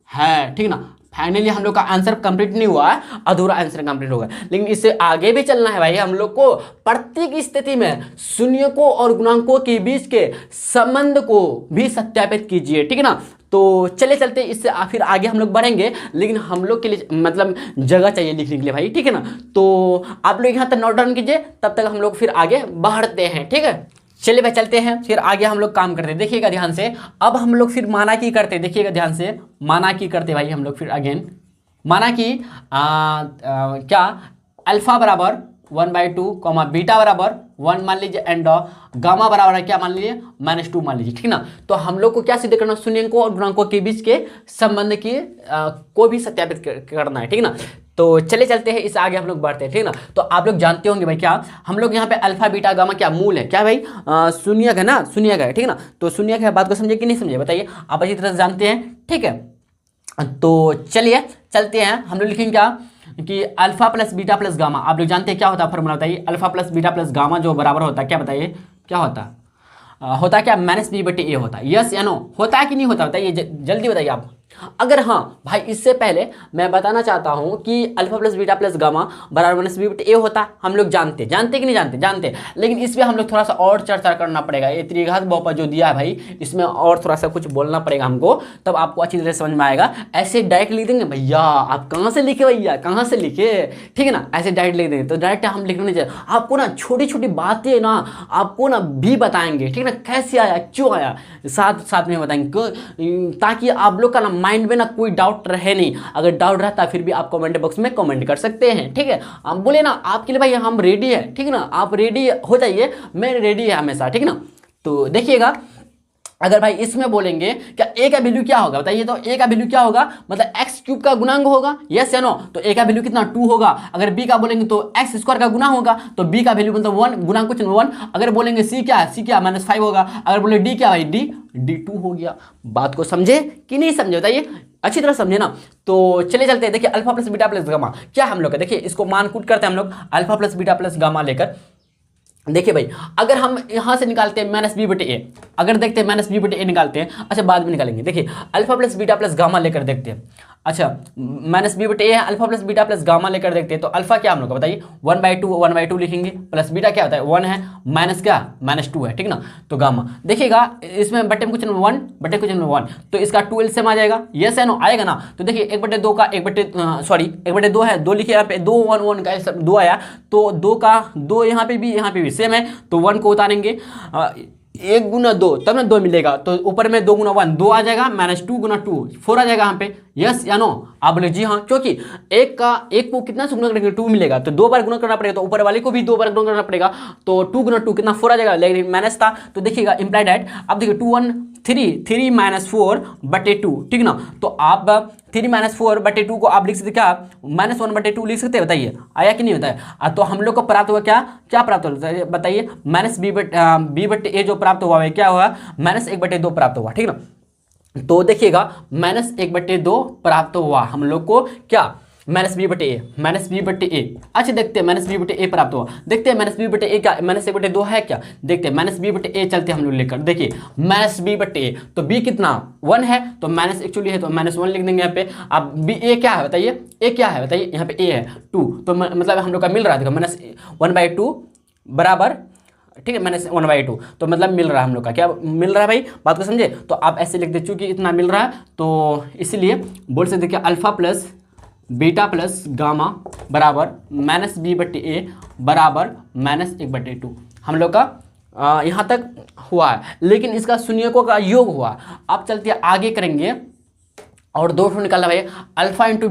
है, ठीक ना। फाइनली हम लोग का आंसर कंप्लीट नहीं हुआ है, अधूरा आंसर कंप्लीट होगा, लेकिन इससे आगे भी चलना है भाई हम लोग को। प्रत्येक स्थिति में शून्यकों और गुणांकों के बीच के संबंध को भी सत्यापित कीजिए, ठीक है ना। तो चले चलते इससे फिर आगे हम लोग बढ़ेंगे, लेकिन हम लोग के लिए मतलब जगह चाहिए लिखने के लिए भाई, ठीक है ना। तो आप लोग यहाँ तक नोट डाउन कीजिए, तब तक हम लोग फिर आगे बढ़ते हैं, ठीक है। चलिए भाई चलते हैं, फिर आगे हम लोग काम करते हैं, देखिएगा ध्यान से। अब हम लोग फिर माना की करते, देखिएगा ध्यान से, माना की करते भाई हम लोग फिर अगेन, माना की क्या अल्फा बराबर 1/2 बीटा बराबर 1 मान लीजिए एंड गामा बराबर है क्या मान लीजिए -2 मान लीजिए, ठीक ना। तो हम लोग को क्या सिद्ध करना, शून्यकों और गुणांकों के बीच के संबंध की को भी सत्यापित करना है, ठीक ना। तो चले चलते हैं, इस आगे हम लोग बढ़ते हैं, ठीक ना। तो आप लोग जानते होंगे भाई क्या, हम लोग यहाँ पे अल्फा बीटा गामा क्या मूल है, क्या भाई शून्यक है ना, शून्यक है, ठीक ना। तो शून्यक है, बात को समझे कि नहीं समझे बताइए, आप अच्छी तरह से जानते हैं, ठीक है। तो चलिए चलते हैं, हम लोग लिखेंगे क्या कि alpha plus beta plus gamma, आप लोग जानते हैं क्या होता है फॉर्मूला, बताइए। Alpha plus beta plus gamma जो बराबर होता है क्या, बताइए क्या होता है? होता है क्या, माइनस बी बटे ए होता है। यस या नो, होता है कि नहीं होता, बताइए जल्दी बताइए आप। अगर हाँ भाई, इससे पहले मैं बताना चाहता हूं कि alpha plus beta plus gamma बराबर माइनस बी बटे ए होता है, हम लोग जानते कि नहीं जानते, जानते। लेकिन इसमें हम लोग थोड़ा सा और चर्चा करना पड़ेगा। ये त्रिघात बहुपद जो दिया है भाई, इसमें और थोड़ा सा कुछ बोलना पड़ेगा हमको, तब आपको अच्छी तरह समझ में आएगा। ऐसे डायरेक्ट लिख देंगे भैया, आप कहाँ से लिखे भैया, कहाँ से लिखे, ठीक है ना, ऐसे डायरेक्ट लिख देंगे तो डायरेक्ट हम लिखने नहीं चाहिए। आपको ना छोटी छोटी बातें ना आपको ना भी बताएंगे, ठीक है ना, कैसे आया, क्यों आया, साथ साथ में बताएंगे, ताकि आप लोग का ना माइंड में ना कोई डाउट रहे नहीं। अगर डाउट रहता है फिर भी आप कमेंट बॉक्स में कमेंट कर सकते हैं, ठीक है। हम बोले ना आपके लिए भाई हम रेडी है, ठीक है ना, आप रेडी हो जाइए, मैं रेडी है हमेशा, ठीक है ना। तो देखिएगा, अगर भाई इसमें बोलेंगे क्या ए का वैल्यू क्या होगा, बताइए तो ए का वैल्यू क्या होगा, मतलब एक्स क्यूब का गुणांक होगा, यस या नो। तो ए का वैल्यू कितना 2 होगा। अगर बी का बोलेंगे तो एक्स स्क्वायर का गुना होगा, तो बी का वैल्यू मतलब 1, गुणांक कुछ 1। अगर बोलेंगे सी क्या है, सी क्या -5 होगा। अगर बोले डी क्या भाई, डी 2 हो गया। बात को समझे कि नहीं समझे, बताइए अच्छी तरह समझे ना। तो चले चलते हैं, देखिए alpha plus beta plus gamma क्या हम लोग का, देखिए इसको मानकूट करते हैं हम लोग, alpha plus beta plus gamma लेकर। देखिए भाई, अगर हम यहां से निकालते हैं माइनस बी बटे ए, अगर देखते हैं माइनस बी बटे ए निकालते हैं, अच्छा बाद में निकालेंगे। देखिए alpha plus beta plus gamma लेकर देखते हैं। अच्छा माइनस बी बटे ए है, alpha plus beta plus gamma लेकर देखते हैं। तो अल्फा क्या हम लोग का बताइए, 1/2 लिखेंगे, प्लस बीटा क्या होता है 1 है, माइनस क्या -2 है, ठीक ना। तो गामा देखिएगा, इसमें बटे में कुछ 1 बटे कुछ 1, तो इसका 2 एलसीएम आ जाएगा, यस है नो, आएगा ना। तो देखिए 1/2 का 1/2 है, 2 लिखिए यहाँ पे, 2 1 1 का 2 आया, तो 2 का 2 यहाँ पे भी सेम है, तो 1 को उतारेंगे, 1 गुना 2 तब ना 2 मिलेगा, तो ऊपर में 2 गुना 1 2 आ जाएगा, -2 गुना 2 4 आ जाएगा यहाँ पे, यस या नो। आप बोले जी हाँ, क्योंकि एक को कितना से गुना करेंगे 2 मिलेगा, तो 2 बार गुना करना पड़ेगा, तो ऊपर वाले को भी 2 बार गुना करना पड़ेगा, तो 2 गुना 2 कितना 4 आ जाएगा, लेकिन माइनस था तो देखिएगा इम्प्लाइड एट। अब देखिए 2 1 3 -4/2, ठीक ना। तो आप 3 -4/2 को आप लिख सकते क्या, -1/2 लिख सकते हैं, बताइए आया कि नहीं होता है। तो हम लोग को प्राप्त हुआ क्या प्राप्त होता है, बताइए माइनस बी बटे ए जो प्राप्त हुआ है क्या हुआ, -1/2 प्राप्त हुआ, ठीक ना। तो देखिएगा -1/2 प्राप्त हुआ हम लोग को, क्या माइनस बी बटे ए। अच्छा देखते हैं माइनस बी बटे ए प्राप्त हुआ, देखते हैं माइनस बी बटे ए क्या, -1/2 है क्या, देखते हैं माइनस बी बटे ए चलते हम लोग लेकर। देखिए माइनस बी बटे ए, तो बी कितना 1 है, तो माइनस एक्चुअली है तो -1 लिख देंगे यहाँ पे। अब बी ए क्या है बताइए, ए क्या है बताइए, यहाँ पे ए है 2, तो मतलब हम लोग का मिल रहा है, देखो -1/2 बराबर, ठीक है, -1/2, तो मतलब मिल रहा है हम लोग का, क्या मिल रहा है भाई, बात को समझे। तो आप ऐसे लिख दे, चूंकि इतना मिल रहा है तो इसलिए बोल सकते कि alpha plus beta plus gamma बराबर -b बटे ए बराबर -1/2 हम लोग का यहाँ तक हुआ है। लेकिन इसका शून्यकों का योग हुआ। अब चलते आगे करेंगे और 2 ठो निकालना भाई, alpha into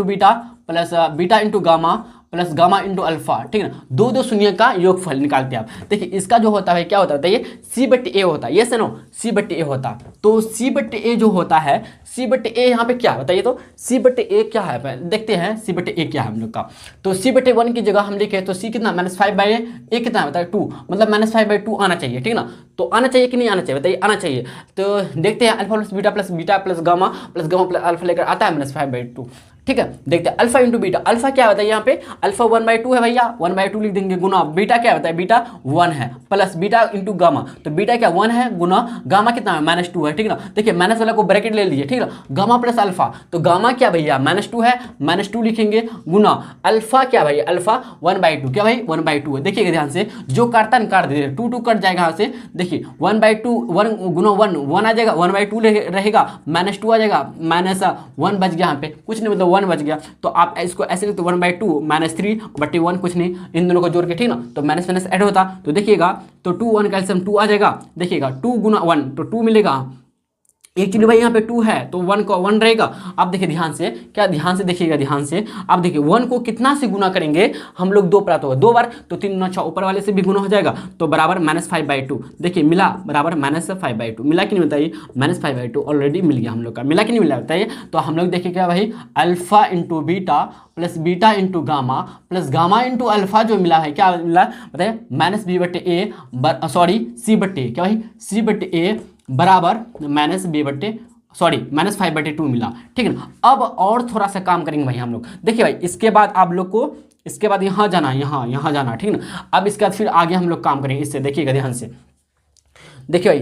beta plus beta into gamma plus gamma into alpha, ठीक है ना। 2 शून्य का योगफल निकालते हैं आप। देखिए इसका जो होता है क्या होता है बताइए, सी बटे ए होता है, ये नो सी बटे ए होता है। तो सी बटे ए जो होता है, सी बटे ए यहाँ पे क्या है बताइए, तो सी बटे ए क्या है देखते हैं, सी बटे ए क्या है हम लोग का। तो सी बटे 1 की जगह हम लिखे तो सी कितना -5/ए कितना है बताइए 2, मतलब -5/2 आना चाहिए, ठीक है ना। तो आना चाहिए कि नहीं आना चाहिए बताइए, आना चाहिए। तो देखते हैं alpha plus beta plus gamma plus alpha लेकर आता है -5/2, ठीक है। देखते हैं अल्फा इंटू बीटा, अल्फा क्या होता है यहाँ पे, अल्फा 1/2 है भैया, 1/2 लिख देंगे, गुना बीटा क्या होता है, बीटा 1 है, प्लस बीटा इंटू गामा, तो बीटा क्या 1 है, गुना गामा कितना है -2 है, ठीक ना। देखिए माइनस वाला को ब्रैकेट ले लीजिए, ठीक ना, गामा प्लस अल्फा, तो गामा क्या भैया -2 है, -2 लिखेंगे, गुना अल्फा क्या भाई, अल्फा 1/2, क्या भाई 1/2 है। देखिएगा ध्यान से, जो काटता है काट दीजिए, 2 कट जाएगा यहाँ से। देखिए 1/2 1 गुना 1 आ जाएगा, 1/2 रहेगा, -2 आ जाएगा, -1 बच गया यहाँ पे, कुछ नहीं मतलब 1 बच गया। तो आप इसको ऐसे लिखते 1/2 -3/1 कुछ नहीं, इन दोनों को जोड़ के, ठीक ना। तो माइनस ऐड होता, तो देखिएगा तो 2 1 कैल्शियम 2 आ जाएगा। देखिएगा 2 गुना 1 तो 2 मिलेगा, एक्चुअली भाई यहाँ पे 2 है तो 1 का 1 रहेगा। अब देखिए ध्यान से, क्या ध्यान से देखिएगा, ध्यान से अब देखिए 1 को कितना से गुना करेंगे हम लोग, 2 प्राप्त होगा, 2 बार, तो 3 गुना 6 ऊपर वाले से भी गुना हो जाएगा, तो बराबर -5/2। देखिए मिला बराबर -5/2, मिला कि नहीं बताइए, -5/2 ऑलरेडी मिल गया हम लोग का, मिला कि नहीं मिला बताइए। तो हम लोग देखिए क्या भाई, alpha into beta plus beta into gamma plus gamma into alpha जो मिला है, क्या मिला बताइए, -b बटे ए, सॉरी सी बटे क्या भाई, सी बटे ए बराबर -b बटे सॉरी -5/2 मिला, ठीक है ना। अब और थोड़ा सा काम करेंगे भाई हम लोग। देखिए भाई इसके बाद आप लोग को इसके बाद यहाँ जाना, यहाँ जाना, ठीक है ना। अब इसके बाद फिर आगे हम लोग काम करेंगे इससे, देखिएगा ध्यान से। देखिए भाई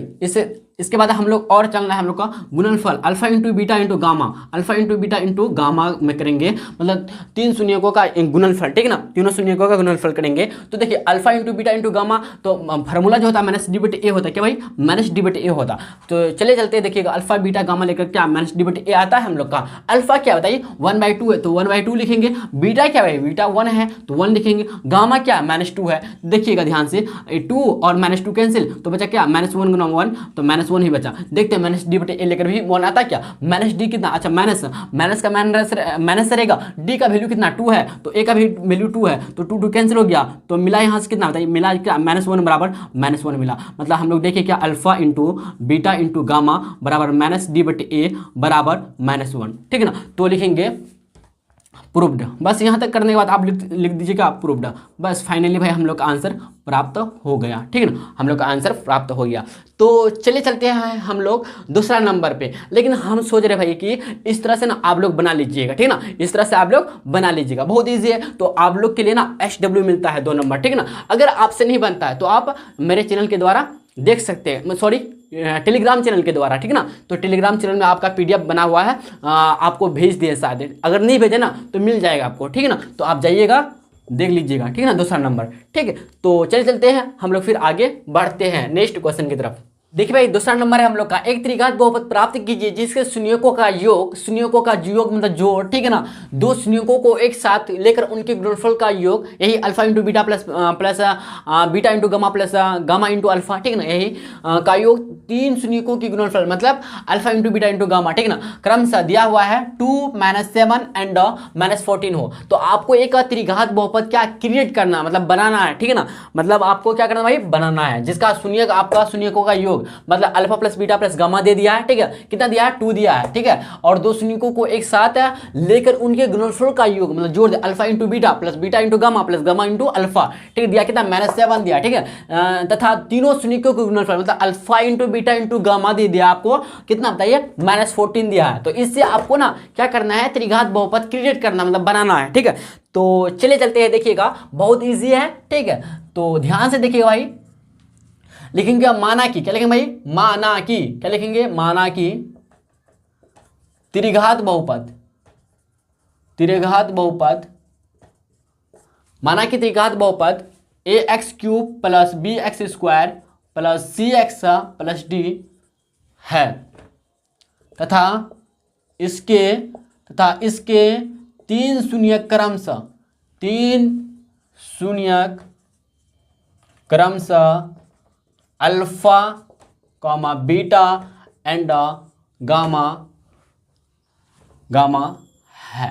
इसके बाद हम लोग और चलना है हम लोग का गुणनफल alpha into beta into gamma, alpha into beta into gamma में करेंगे, मतलब 3 शून्यकों का गुणनफल, ठीक है ना, तीनों शून्यकों का गुणनफल करेंगे। तो देखिए alpha into beta into gamma, तो फार्मूला जो होता है -d/a होता है, क्या भाई -d/a होता। तो चले चलते देखिएगा अल्फा बीटा गामा लेकर क्या -d/a आता है हम लोग का। अल्फा क्या बताइए 1/2 है, तो 1/2 लिखेंगे। बीटा क्या भाई बीटा 1 है तो 1 लिखेंगे। गामा क्या -2 है, देखिएगा ध्यान से, 2 और -2 कैंसिल, तो बचा क्या -1 गुना 1, तो -1 ही बचा। देखते हैं -d/a लेकर भी 1 आता क्या, -d कितना, अच्छा माइनस का माइनस रहेगा, d का वैल्यू कितना 2 है, तो a का भी वैल्यू 2 है, तो 2 कैंसिल हो गया, तो मिला यहाँ से कितना बताइए, मिला क्या -1 बराबर -1 मिला। मतलब हम लोग देखिए क्या alpha into beta into gamma बराबर -d/a बराबर -1, ठीक है ना। तो लिखेंगे प्रूव्ड। बस यहाँ तक करने के बाद आप लिख दीजिएगा प्रूव्ड। बस फाइनली भाई हम लोग का आंसर प्राप्त हो गया, ठीक है ना, हम लोग का आंसर प्राप्त हो गया। तो चलिए चलते हैं हम लोग दूसरा नंबर पे। लेकिन हम सोच रहे भाई कि इस तरह से ना आप लोग बना लीजिएगा, ठीक है ना, इस तरह से आप लोग बना लीजिएगा, बहुत ईजी है। तो आप लोग के लिए ना SW मिलता है 2 नंबर, ठीक है ना। अगर आपसे नहीं बनता है तो आप मेरे चैनल के द्वारा देख सकते हैं, सॉरी टेलीग्राम चैनल के द्वारा, ठीक है ना। तो टेलीग्राम चैनल में आपका PDF बना हुआ है, आपको भेज दिए शायद, अगर नहीं भेजे ना तो मिल जाएगा आपको, ठीक है ना। तो आप जाइएगा देख लीजिएगा, ठीक है ना, दूसरा नंबर, ठीक है। तो चलते हैं हम लोग फिर आगे बढ़ते हैं नेक्स्ट क्वेश्चन की तरफ। देखिए भाई दूसरा नंबर है हम लोग का, एक त्रिघात बहुपद प्राप्त कीजिए जिसके शून्यकों का योग मतलब जोड़, ठीक है ना, 2 शून्यकों को एक साथ लेकर उनके गुणनफल का योग, यही alpha into beta plus beta into gamma plus gamma into alpha, ठीक है ना, यही का योग 3 शून्यकों की गुणनफल मतलब alpha into beta into gamma, ठीक है ना, क्रमशः दिया हुआ है 2 -7 एंड -14 हो। तो आपको एक त्रिघात बहुपद क्या क्रिएट करना, मतलब बनाना है, ठीक है ना, मतलब आपको क्या करना भाई बनाना है, जिसका शून्यक आपका शून्यकों का योग मतलब alpha plus beta plus gamma दे दिया है, ठीक है, कितना दिया है 2 दिया है, ठीक है, और 2 शून्यकों को एक साथ लेकर उनके गुणनफल का योग मतलब जोड़ दे alpha into beta plus beta into gamma plus gamma into alpha, ठीक है, दिया कितना -7 दिया, ठीक है, तथा तीनों शून्यकों के गुणनफल मतलब alpha into beta into gamma दे दिया आपको कितना बताइए -14 दिया है। तो इससे आपको ना क्या करना है त्रिघात बहुपद क्रिएट करना मतलब बनाना है, ठीक है। तो चले चलते हैं, देखिएगा बहुत ईजी है, ठीक है। तो ध्यान से देखिएगा भाई, लिखेंगे माना की, क्या लिखेंगे भाई माना की, क्या लिखेंगे माना की त्रिघात बहुपद माना की त्रिघात बहुपद ax³ plus bx² plus cx plus d है तथा इसके 3 शून्यक क्रमशः alpha comma beta and gamma है।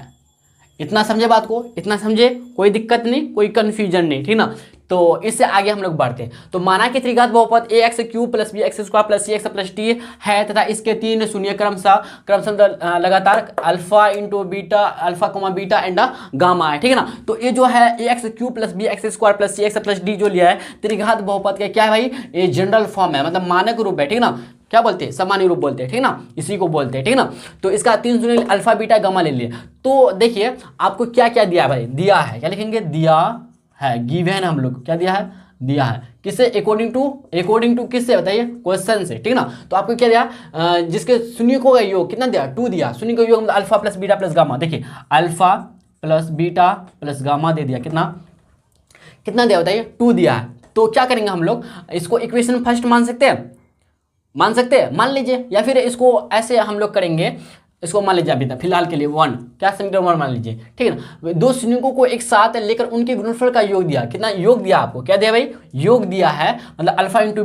इतना समझे बात को, इतना समझे, कोई दिक्कत नहीं, कोई कंफ्यूजन नहीं, ठीक ना। तो इससे आगे हम लोग बढ़ते हैं। तो माना कि त्रिघात बहुपद ax³ plus bx² plus cx plus d है तथा इसके 3 शून्य क्रमशः लगातार alpha into beta alpha comma beta and gamma है, ठीक है ना। तो ये जो है ax³ plus bx² plus cx plus d जो लिया है त्रिघात बहुपद का क्या है भाई, ये जनरल फॉर्म है, मतलब मानक रूप है, ठीक है ना, क्या बोलते हैं सामान्य रूप बोलते हैं, ठीक है ना, इसी को बोलते हैं, ठीक है ना। तो इसका 3 शून्य अल्फा बीटा गामा ले लिए। तो देखिए आपको क्या क्या दिया भाई, दिया है, क्या लिखेंगे दिया है, गिवन हम लोग क्या दिया है, दिया है किससे, अकॉर्डिंग टू किससे बताइए, क्वेश्चन से, ठीक है ना। तो आपको क्या दिया, जिसके शून्यकों का योग कितना दिया 2 दिया, शून्य का योग मतलब alpha plus beta plus gamma, देखिए alpha plus beta plus gamma दे दिया, कितना दिया बताइए 2 दिया है। तो क्या करेंगे हम लोग, इसको इक्वेशन फर्स्ट मान सकते हैं, मान लीजिए, या फिर इसको ऐसे हम लोग करेंगे, इसको मान लीजिए अभी तक फिलहाल के लिए 1, क्या समीकरण 1 मान लीजिए, ठीक है ना। 2 शून्यों को एक साथ लेकर उनके गुणनफल का योग दिया, कितना योग दिया आपको, क्या दिया भाई योग दिया है, मतलब alpha into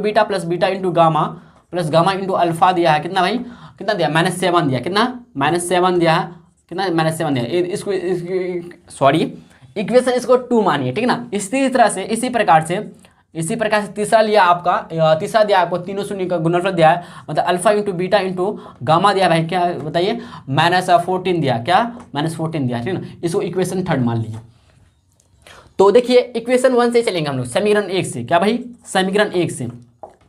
beta plus beta into gamma plus gamma into alpha दिया है, कितना भाई कितना दिया -7 दिया, कितना -7 दिया है, कितना -7 दिया, इसको सॉरी इक्वेशन इसको 2 मानिए, ठीक है ना। इसी तरह से इसी प्रकार से तीसरा दिया आपको तीनों शून्य का गुणनफल दिया है, मतलब alpha into beta into gamma दिया भाई, क्या बताइए -14 दिया, क्या -14 दिया, ठीक है ना। इसको इक्वेशन 3 मान लीजिए। तो देखिए इक्वेशन 1 से चलेंगे हम लोग, समीकरण 1 से, क्या भाई समीकरण 1 से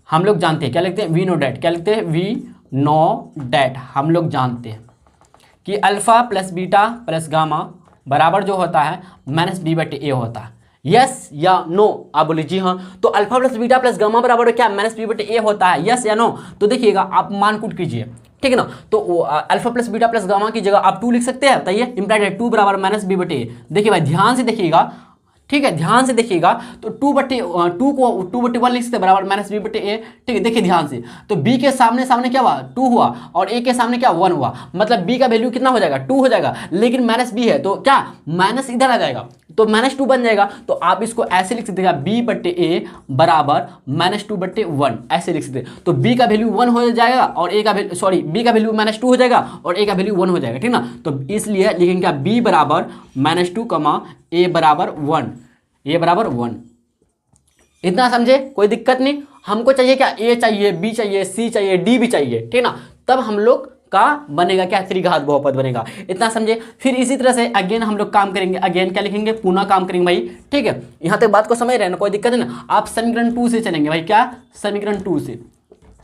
हम लोग जानते हैं क्या लिखते हैं, वी नो डेट, क्या लिखते हैं वी नो डैट हम लोग जानते हैं कि alpha plus beta plus gamma बराबर जो होता है माइनस बी बटे ए होता है। यस या नो? आप बोले जी हाँ। तो alpha plus beta plus gamma बराबर क्या माइनस बी बटे ए होता है, यस या नो? तो देखिएगा आप मान कूट कीजिए, ठीक है ना। तो alpha plus beta plus gamma की जगह आप 2 लिख सकते हैं, बताइए। इंप्लाइड है 2 बराबर माइनस बी बटे ए। देखिए भाई ध्यान से देखिएगा, ठीक है, ध्यान से देखिएगा। तो 2/1 लिख सकते बराबर माइनस बी बटे ए, ठीक है। देखिए ध्यान से, तो b के सामने सामने क्या हुआ 2 हुआ और a के सामने क्या 1 हुआ, मतलब b का वैल्यू कितना हो जाएगा 2 हो जाएगा, लेकिन माइनस b है तो क्या माइनस इधर आ जाएगा तो -2 बन जाएगा। तो आप इसको ऐसे लिख सकते हैं b बटे ए बराबर -2/1 ऐसे लिख सकते हैं। तो b का वैल्यू 1 हो जाएगा और a का वैल्यू सॉरी b का वैल्यू -2 हो जाएगा और a का वैल्यू 1 हो जाएगा, ठीक ना। तो इसलिए लिखेंगे क्या b बराबर -2 a बराबर 1, a बराबर 1। इतना समझे, कोई दिक्कत नहीं। हमको चाहिए क्या a चाहिए, b चाहिए, c चाहिए, d भी चाहिए, ठीक ना। तब हम लोग का बनेगा क्या त्रिघात बहुपद बनेगा, इतना समझे। फिर इसी तरह से अगेन हम लोग काम करेंगे, अगेन क्या लिखेंगे पुनः काम करेंगे भाई, ठीक है। यहां तक बात को समझ रहे हैं ना, कोई दिक्कत है ना। आप समीकरण 2 से चलेंगे भाई, क्या समीकरण 2 से,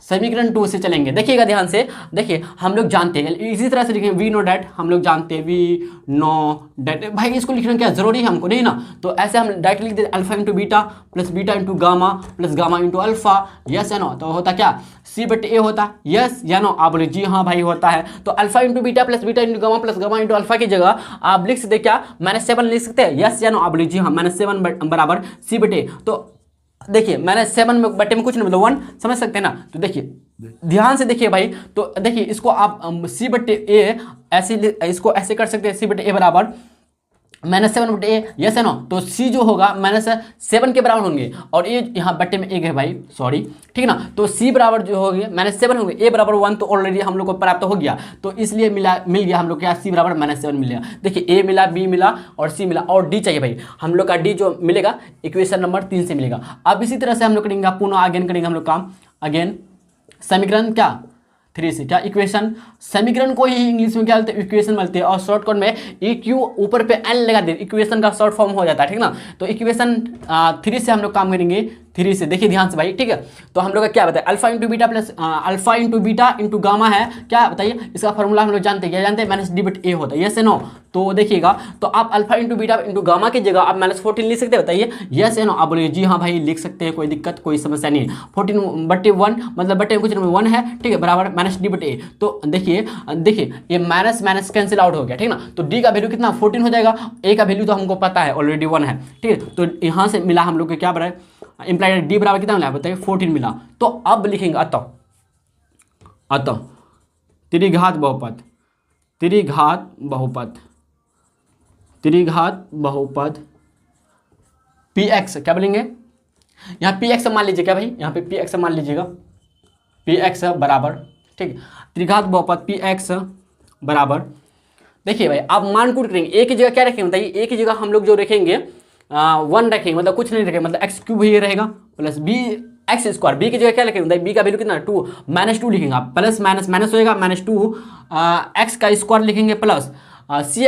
समीकरण 2 से चलेंगे। देखिएगा ध्यान से, देखिए हम लोग जानते हैं इसी तरह से लिखेंगे वी नो डैट, हम लोग जानते हैं वी नो डैट। भाई इसको लिखना क्या जरूरी है हमको, नहीं ना। तो ऐसे हम डायरेक्ट लिख देते alpha into beta plus beta into gamma plus gamma into alpha, yes या नो। तो होता क्या सी बटे ए होता, यस या नो? आप बोले जी हाँ भाई होता है। तो alpha into beta plus beta into gamma plus gamma into alpha की जगह आप लिख सकते क्या -7 लिख सकते हैं, यस या नो? आप बोले जी हाँ -7 बराबर सी बटे। तो देखिए -7 में बटे में कुछ नहीं मतलब 1, समझ सकते हैं ना। तो देखिए ध्यान से देखिए भाई, तो देखिए इसको आप सी बटे ए ऐसे इसको ऐसे कर सकते हैं, सी बटे ए बराबर -7 बटे ए, यस है ना। तो सी जो होगा -7 के बराबर होंगे और ये यहाँ बटे में 1 है भाई, सॉरी, ठीक है ना। तो सी बराबर जो हो गया -7 होंगे, ए बराबर 1 तो ऑलरेडी हम लोग को प्राप्त हो गया। तो इसलिए मिल गया हम लोग क्या सी बराबर -7 मिलेगा। देखिए ए मिला, बी मिला और सी मिला और डी चाहिए भाई। हम लोग का डी जो मिलेगा इक्वेशन नंबर 3 से मिलेगा। अब इसी तरह से हम लोग करेंगे पुनः अगेन करेंगे हम लोग काम, अगेन समीकरण क्या 3 से क्या इक्वेशन, समीकरण को ही इंग्लिश में क्या बोलते हैं इक्वेशन बोलते हैं और शॉर्टकट में ई क्यू ऊपर पे एन लगा दे, इक्वेशन का शॉर्ट फॉर्म हो जाता है, ठीक ना। तो इक्वेशन 3 से हम लोग काम करेंगे, 3 से देखिए ध्यान से भाई, ठीक है। तो हम लोग का क्या बताए alpha into beta plus alpha into beta into gamma है, क्या बताइए इसका फॉर्मूला हम लोग जानते हैं, क्या जानते हैं -d/a होता है, यस नो। तो देखिएगा तो आप alpha into beta into gamma की जगह आप -14 लिख सकते हैं, बताइए यस नो? आप बोलिए जी हाँ भाई लिख सकते हैं, कोई दिक्कत कोई समस्या नहीं है। 14/1 मतलब बटे कुछ 1 है, ठीक है, बराबर -d/a। तो देखिए ये माइनस माइनस कैंसिल आउट हो गया, ठीक ना। तो d का वैल्यू कितना 14 हो जाएगा, a का वैल्यू तो हमको पता है ऑलरेडी 1 है, ठीक है। तो यहाँ से मिला हम लोग को क्या बराबर इंप्लाइड d बराबर कितना मिला बताइए 14 मिला। तो अब लिखेंगे अतः त्रिघात बहुपद, त्रिघात बहुपद, त्रिघात बहुपद px क्या बोलेंगे यहाँ px मान लीजिए, क्या भाई यहाँ पे px मान लीजिएगा, px बराबर, ठीक, त्रिघात बहुपद px बराबर। देखिए भाई आप मान कूट करेंगे, ए की जगह क्या रखेंगे बताइए, ए की जगह हम लोग जो रखेंगे 1 रखेंगे, मतलब कुछ नहीं रखेंगे, मतलब x³ ही रहेगा प्लस b x²। बी की जगह क्या लिखेंगे बी का वैल्यू कितना 2 -2 लिखेंगे आप, प्लस माइनस माइनस होएगा -2 x का स्क्वायर लिखेंगे प्लस सी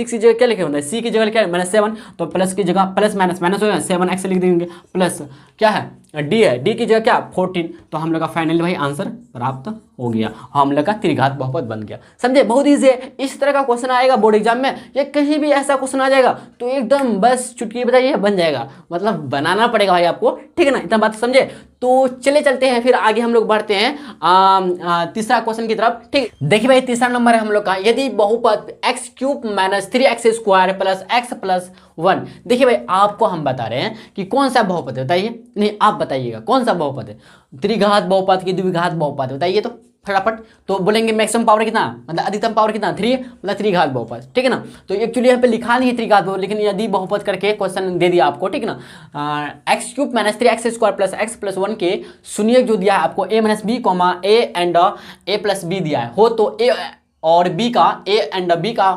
की जगह क्या लिखे होता है, सी की जगह क्या है -7, तो प्लस की जगह प्लस माइनस माइनस होगा 7x लिख देंगे प्लस क्या है डी है, डी की जगह क्या 14। तो हम लोग का फाइनली भाई आंसर प्राप्त हो गया, हम लोग का त्रिघात बहुपद बन गया। समझे, बहुत ईजी है। इस तरह का क्वेश्चन आएगा बोर्ड एग्जाम में या कहीं भी ऐसा क्वेश्चन आ जाएगा तो एकदम बस चुटकी बताइए बन जाएगा, मतलब बनाना पड़ेगा भाई आपको, ठीक है ना, इतना बात समझे। तो चले चलते हैं फिर आगे हम लोग बढ़ते हैं तीसरा क्वेश्चन की तरफ। ठीक, देखिए भाई तीसरा नंबर है हम लोग का, यदि बहुपद x³ - 3x² plus x plus 1। देखिए भाई आपको हम बता रहे हैं कि कौन सा बहुपद है, बताइए, नहीं आप बताइएगा कौन सा बहुपद है, त्रिघात बहुपद की द्विघात बहुपद, बताइए तो फटाफट। तो बोलेंगे मैक्सिमम पावर कितना, मतलब अधिकतम पावर कितना 3, मतलब त्रिघात बहुपद, ठीक है ना। तो एक्चुअली यहाँ पे लिखा नहीं है त्रिघात बहुपद, लेकिन यदि बहुपद करके क्वेश्चन दे दिया आपको, ठीक है ना, x³ - 3x² plus x plus 1 के सुनिए जो दिया है आपको a - b, a and a plus b दिया है हो, तो a और b का a एंड b का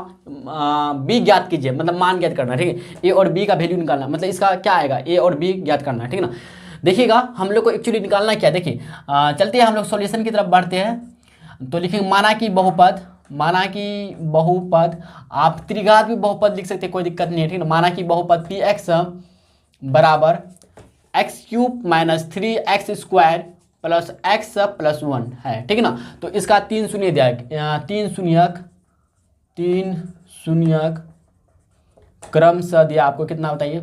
b ज्ञात कीजिए, मतलब मान ज्ञात करना, ठीक है, a और b का वैल्यू निकालना, मतलब इसका क्या आएगा a और b ज्ञात करना, ठीक है ना। देखिएगा हम लोग को एक्चुअली निकालना क्या, देखिए चलते हैं हम लोग सॉल्यूशन की तरफ बढ़ते हैं। तो लिखेंगे माना कि बहुपद, माना कि बहुपद, आप त्रिघात भी बहुपद लिख सकते हैं, कोई दिक्कत नहीं है, ठीक है। माना कि बहुपद px बराबर x³ - 3x² plus x plus 1 है, ठीक है ना। तो इसका 3 शून्य दिया है, 3 शून्यक क्रमशः दिया आपको, कितना बताइए,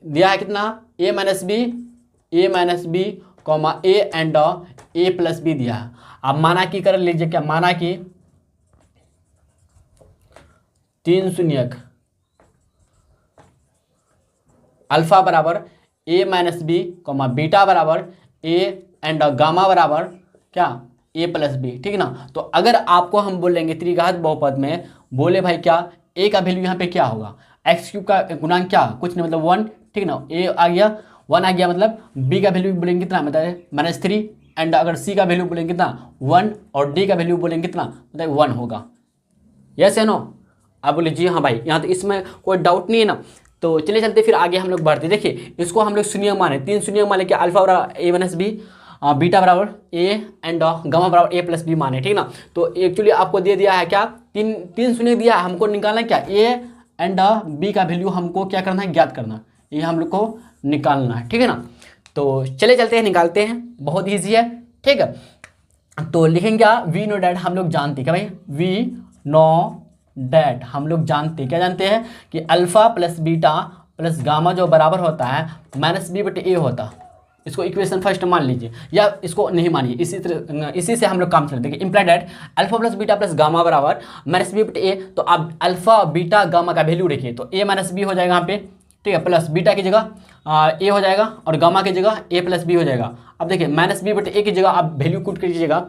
दिया है कितना, a minus B comma A and A plus B दिया है। अब माना कि कर लीजिए, क्या माना कि 3 शून्यक अल्फा बराबर a minus B comma beta बराबर a एंड गामा बराबर क्या, a प्लस बी, ठीक है ना। तो अगर आपको हम बोलेंगे त्रिघात बहुपद में, बोले भाई क्या a का वैल्यू यहाँ पे क्या होगा, एक्स क्यूब का गुणांक क्या, कुछ नहीं मतलब 1, ठीक है ना। a आ गया 1 आ गया, मतलब b का वैल्यू बोलेंगे कितना, मतलब -3, एंड अगर c का वैल्यू बोलेंगे कितना 1, और d का वैल्यू बोलेंगे कितना, मतलब 1 होगा। यस या नो, आप बोले जी हाँ भाई, यहाँ तो इसमें कोई डाउट नहीं है ना। तो चलिए चलते फिर आगे हम लोग बढ़ते। देखिए इसको हम लोग शून्य माने, 3 शून्य माने कि अल्फा बराबर a माइनस बी, बीटा बराबर a एंड गामा बराबर a प्लस बी माने, ठीक ना। तो एक्चुअली आपको दे दिया है क्या, तीन शून्य दिया है, हमको निकालना है क्या, a एंड b का वैल्यू हमको क्या करना है, ज्ञात करना, ये हम लोग को निकालना है, ठीक है ना। तो चले चलते हैं, निकालते हैं, बहुत ईजी है, ठीक है। तो लिखेंगे क्या, वी नो डैट, हम लोग जानते क्या भाई, वी नो डैट, हम लोग जानते, क्या जानते हैं कि alpha plus beta plus gamma जो बराबर होता है माइनस बी बटे ए होता। इसको इक्वेशन फर्स्ट मान लीजिए, या इसको नहीं मानिए, इसी से हम लोग काम चलते हैं। Imply that alpha plus beta plus gamma बराबर माइनस बी बटे ए। तो आप अल्फा बीटा गामा का वैल्यू देखिए, तो ए माइनस बी हो जाएगा यहाँ पे, ठीक है, प्लस बीटा की जगह ए हो जाएगा, और गामा की जगह ए प्लस बी हो जाएगा। अब देखिए माइनस बी बटे ए की जगह आप वैल्यू पुट कीजिएगा,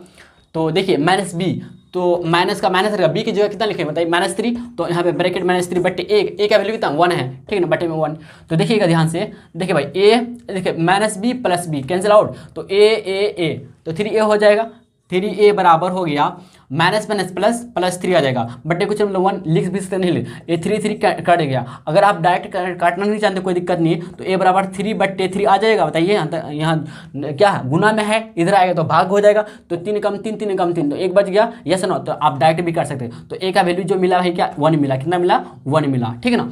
तो देखिए माइनस बी, तो माइनस का माइनस रहेगा, बी की जगह कितना लिखेंगे बताइए, -3, तो यहाँ पे ब्रैकेट -3 बटे ए का वैल्यू कितना 1 है, ठीक है ना, बटे में 1। तो देखिएगा ध्यान से, देखिए भाई ए, देखिए minus B plus B cancel out, तो ए तो 3a हो जाएगा, 3a बराबर हो गया माइनस माइनस प्लस प्लस 3 आ जाएगा, बटे कुछ मतलब 1 लिख भी सकते, नहीं लिख, ये 3 कट गया। अगर आप डायरेक्ट काटना नहीं चाहते कोई दिक्कत नहीं है, तो a बराबर 3 बटे 3 आ जाएगा, बताइए यहाँ क्या गुना में है, इधर आएगा तो भाग हो जाएगा, तो 3 कम 3 3 कम 3, तो 1 बच गया, यस नो। तो आप डायरेक्ट भी कर सकते हैं। तो a का वैल्यू जो मिला है क्या, 1 मिला, कितना मिला, 1 मिला, ठीक है ना।